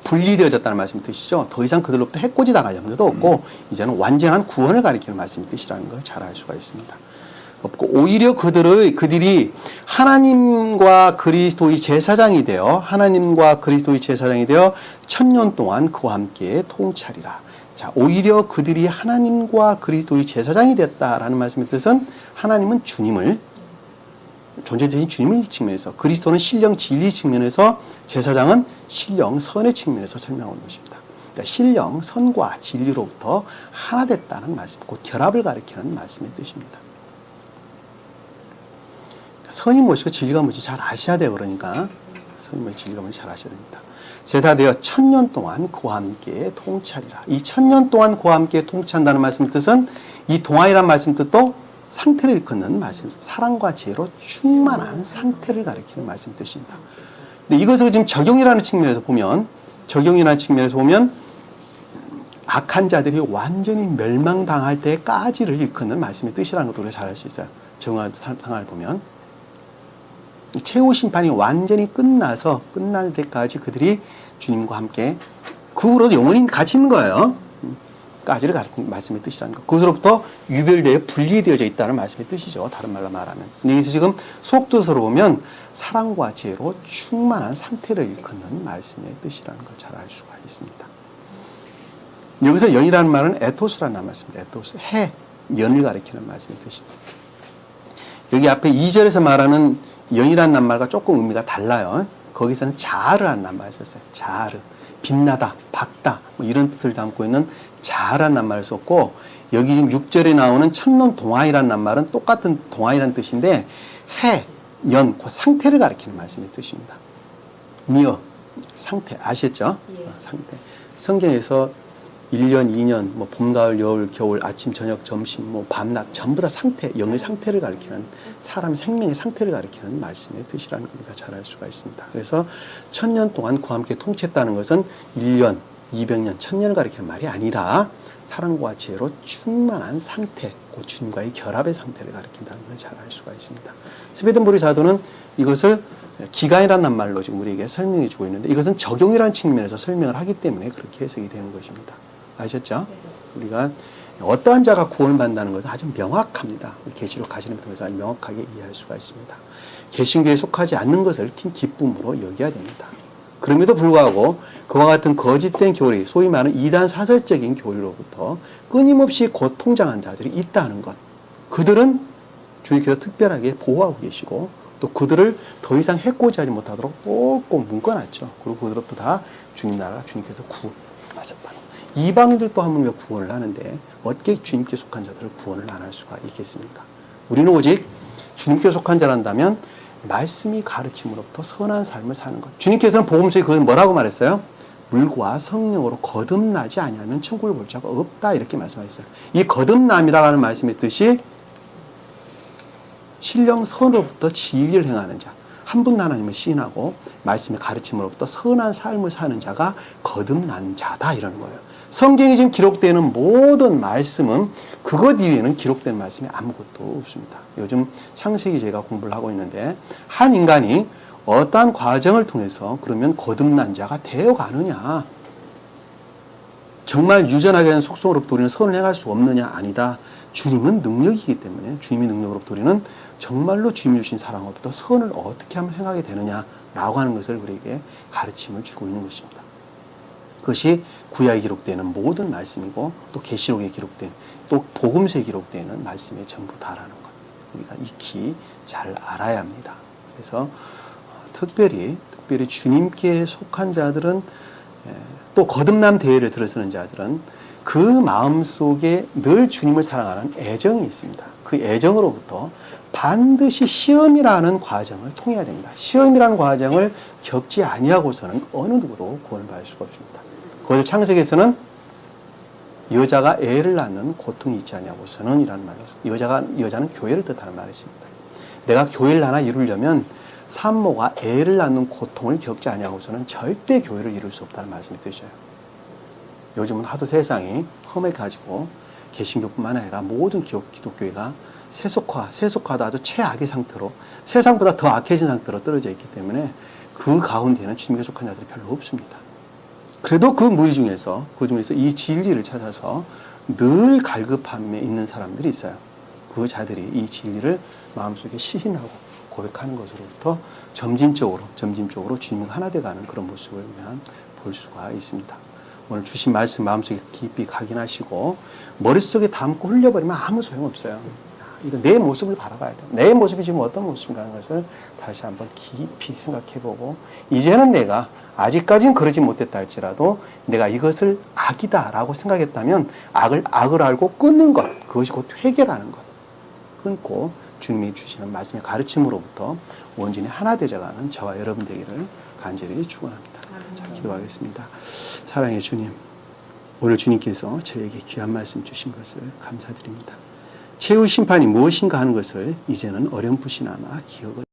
분리되어졌다는 말씀 뜻이죠. 더 이상 그들로부터 해코지 당할 염려도 없고 이제는 완전한 구원을 가리키는 말씀 뜻이라는 걸 잘 알 수가 있습니다. 없고 오히려 그들이 하나님과 그리스도의 제사장이 되어 하나님과 그리스도의 제사장이 되어 1000년 동안 그와 함께 통찰이라. 자, 오히려 그들이 하나님과 그리스도의 제사장이 됐다라는 말씀의 뜻은 하나님은 주님을 존재되신 주님을 측면에서 그리스도는 신령 진리 측면에서 제사장은 신령 선의 측면에서 설명하는 것입니다. 그러니까 신령 선과 진리로부터 하나 됐다는 말씀, 곧 결합을 가리키는 말씀의 뜻입니다. 선이 무엇이고 진리가 무엇인지 잘 아셔야 돼요. 그러니까 선이 무엇이고 진리가 무엇인지 잘 아셔야 됩니다. 제사되어 1000년 동안 그와 함께 통찰이라. 이 1000년 동안 그와 함께 통치한다는 말씀의 뜻은 이 동안이라는 말씀 뜻도 상태를 일컫는 말씀, 사랑과 지혜로 충만한 상태를 가리키는 말씀 뜻입니다. 근데 이것을 지금 적용이라는 측면에서 보면 악한 자들이 완전히 멸망당할 때까지를 일컫는 말씀의 뜻이라는 것도 우리가 잘 알 수 있어요. 정한 상황을 보면 최후 심판이 완전히 끝날 때까지 그들이 주님과 함께 그 후로 영원히 같이 있는 거예요. 까지를 가르치는 말씀의 뜻이라는 것. 그것으로부터 유별되어 분리되어져 있다는 말씀의 뜻이죠. 다른 말로 말하면. 근데 여기서 지금 속뜻으로 보면 사랑과 지혜로 충만한 상태를 일컫는 말씀의 뜻이라는 걸 잘 알 수가 있습니다. 여기서 연이라는 말은 에토스라는 말씀입니다. 에토스, 해, 연을 가리키는 말씀의 뜻입니다. 여기 앞에 2절에서 말하는 연이라는 낱말과 조금 의미가 달라요. 거기서는 자아르라는 낱말을 썼어요. 자아르, 빛나다, 밝다 뭐 이런 뜻을 담고 있는 자아라는 낱말을 썼고 여기 지금 6절에 나오는 천년 동화이라는 낱말은 똑같은 동화이라는 뜻인데 해, 연, 그 상태를 가리키는 말씀의 뜻입니다. 니어, 상태 아시겠죠? 예. 상태. 성경에서 1년, 2년, 뭐 봄, 가을, 여울, 겨울, 아침, 저녁, 점심, 뭐 밤낮 전부 다 상태, 영의 상태를 가리키는 사람의 생명의 상태를 가리키는 말씀의 뜻이라는 걸 우리가 잘 알 수가 있습니다. 그래서 1000년 동안 그와 함께 통치했다는 것은 1년, 200년, 1000년을 가리키는 말이 아니라 사랑과 지혜로 충만한 상태, 그 주님과의 결합의 상태를 가리킨다는 걸 잘 알 수가 있습니다. 스웨덴보리 사도는 이것을 기간이라는 말로 지금 우리에게 설명해 주고 있는데 이것은 적용이라는 측면에서 설명을 하기 때문에 그렇게 해석이 되는 것입니다. 아셨죠? 우리가 어떠한 자가 구원을 받는다는 것은 아주 명확합니다. 계시록 가시는 통해서 아주 명확하게 이해할 수가 있습니다. 개신교에 속하지 않는 것을 큰 기쁨으로 여겨야 됩니다. 그럼에도 불구하고 그와 같은 거짓된 교리, 소위 말하는 이단 사설적인 교리로부터 끊임없이 고통당한 자들이 있다는 것. 그들은 주님께서 특별하게 보호하고 계시고 또 그들을 더 이상 해코지 하지 못하도록 꼭꼭 묶어놨죠. 그리고 그들로부터 다 주님 나라가 주님께서 구원하셨다. 이방인들도 하물며 구원을 하는데 어떻게 주님께 속한 자들을 구원을 안 할 수가 있겠습니까? 우리는 오직 주님께 속한 자란다면 말씀이 가르침으로부터 선한 삶을 사는 것. 주님께서는 복음서에 그걸 뭐라고 말했어요? 물과 성령으로 거듭나지 아니하면 천국을 볼 자가 없다 이렇게 말씀하셨어요. 이 거듭남이라고 하는 말씀의 뜻이 신령 선으로부터 진리를 행하는 자, 한 분 하나님을 시인하고 말씀의 가르침으로부터 선한 삶을 사는 자가 거듭난 자다 이러는 거예요. 성경에 지금 기록되는 모든 말씀은 그것 이외에는 기록된 말씀이 아무것도 없습니다. 요즘 창세기 제가 공부를 하고 있는데 한 인간이 어떠한 과정을 통해서 그러면 거듭난 자가 되어가느냐, 정말 유전하게 하는 속성으로부터 우리는 선을 행할 수 없느냐? 아니다. 주님은 능력이기 때문에 주님의 능력으로부터 우리는 정말로 주님이 주신 사랑으로부터 선을 어떻게 하면 행하게 되느냐라고 하는 것을 우리에게 가르침을 주고 있는 것입니다. 그것이 구약에 기록되는 모든 말씀이고 또 계시록에 기록된 또 복음서에 기록되는 말씀의 전부다라는 것 우리가 익히 잘 알아야 합니다. 그래서 특별히 주님께 속한 자들은 또 거듭남 대회를 들어서는 자들은 그 마음속에 늘 주님을 사랑하는 애정이 있습니다. 그 애정으로부터 반드시 시험이라는 과정을 통해야 됩니다. 시험이라는 과정을 겪지 아니하고서는 어느 누구도 구원을 받을 수가 없습니다. 그것을 창세기에서는 여자가 애를 낳는 고통이 있지 아니하고서는 이라는 말로 여자는 교회를 뜻하는 말이 있습니다. 내가 교회를 하나 이루려면 산모가 애를 낳는 고통을 겪지 아니하고서는 절대 교회를 이룰 수 없다는 말씀이 드셔요. 요즘은 하도 세상이 험해가지고 개신교뿐만 아니라 모든 기독교회가 세속화도 아주 최악의 상태로 세상보다 더 악해진 상태로 떨어져 있기 때문에 그 가운데에는 주님께 속한 자들이 별로 없습니다. 그래도 그 무리 중에서 이 진리를 찾아서 늘 갈급함에 있는 사람들이 있어요. 그 자들이 이 진리를 마음속에 시인하고 고백하는 것으로부터 점진적으로 주님과 하나 돼가는 그런 모습을 볼 수가 있습니다. 오늘 주신 말씀 마음속에 깊이 각인하시고 머릿속에 담고 흘려버리면 아무 소용없어요. 이거 내 모습을 바라봐야 돼요. 내 모습이 지금 어떤 모습인가 하는 것을 다시 한번 깊이 생각해보고 이제는 내가 아직까지는 그러지 못했다 할지라도 내가 이것을 악이다라고 생각했다면 악을 알고 끊는 것, 그것이 곧 회개라는 것. 끊고 주님이 주시는 말씀의 가르침으로부터 온전히 하나 되져가는 저와 여러분 되기를 간절히 축원합니다. 자, 기도하겠습니다. 사랑의 주님, 오늘 주님께서 저에게 귀한 말씀 주신 것을 감사드립니다. 최후 심판이 무엇인가 하는 것을 이제는 어렴풋이나마 기억을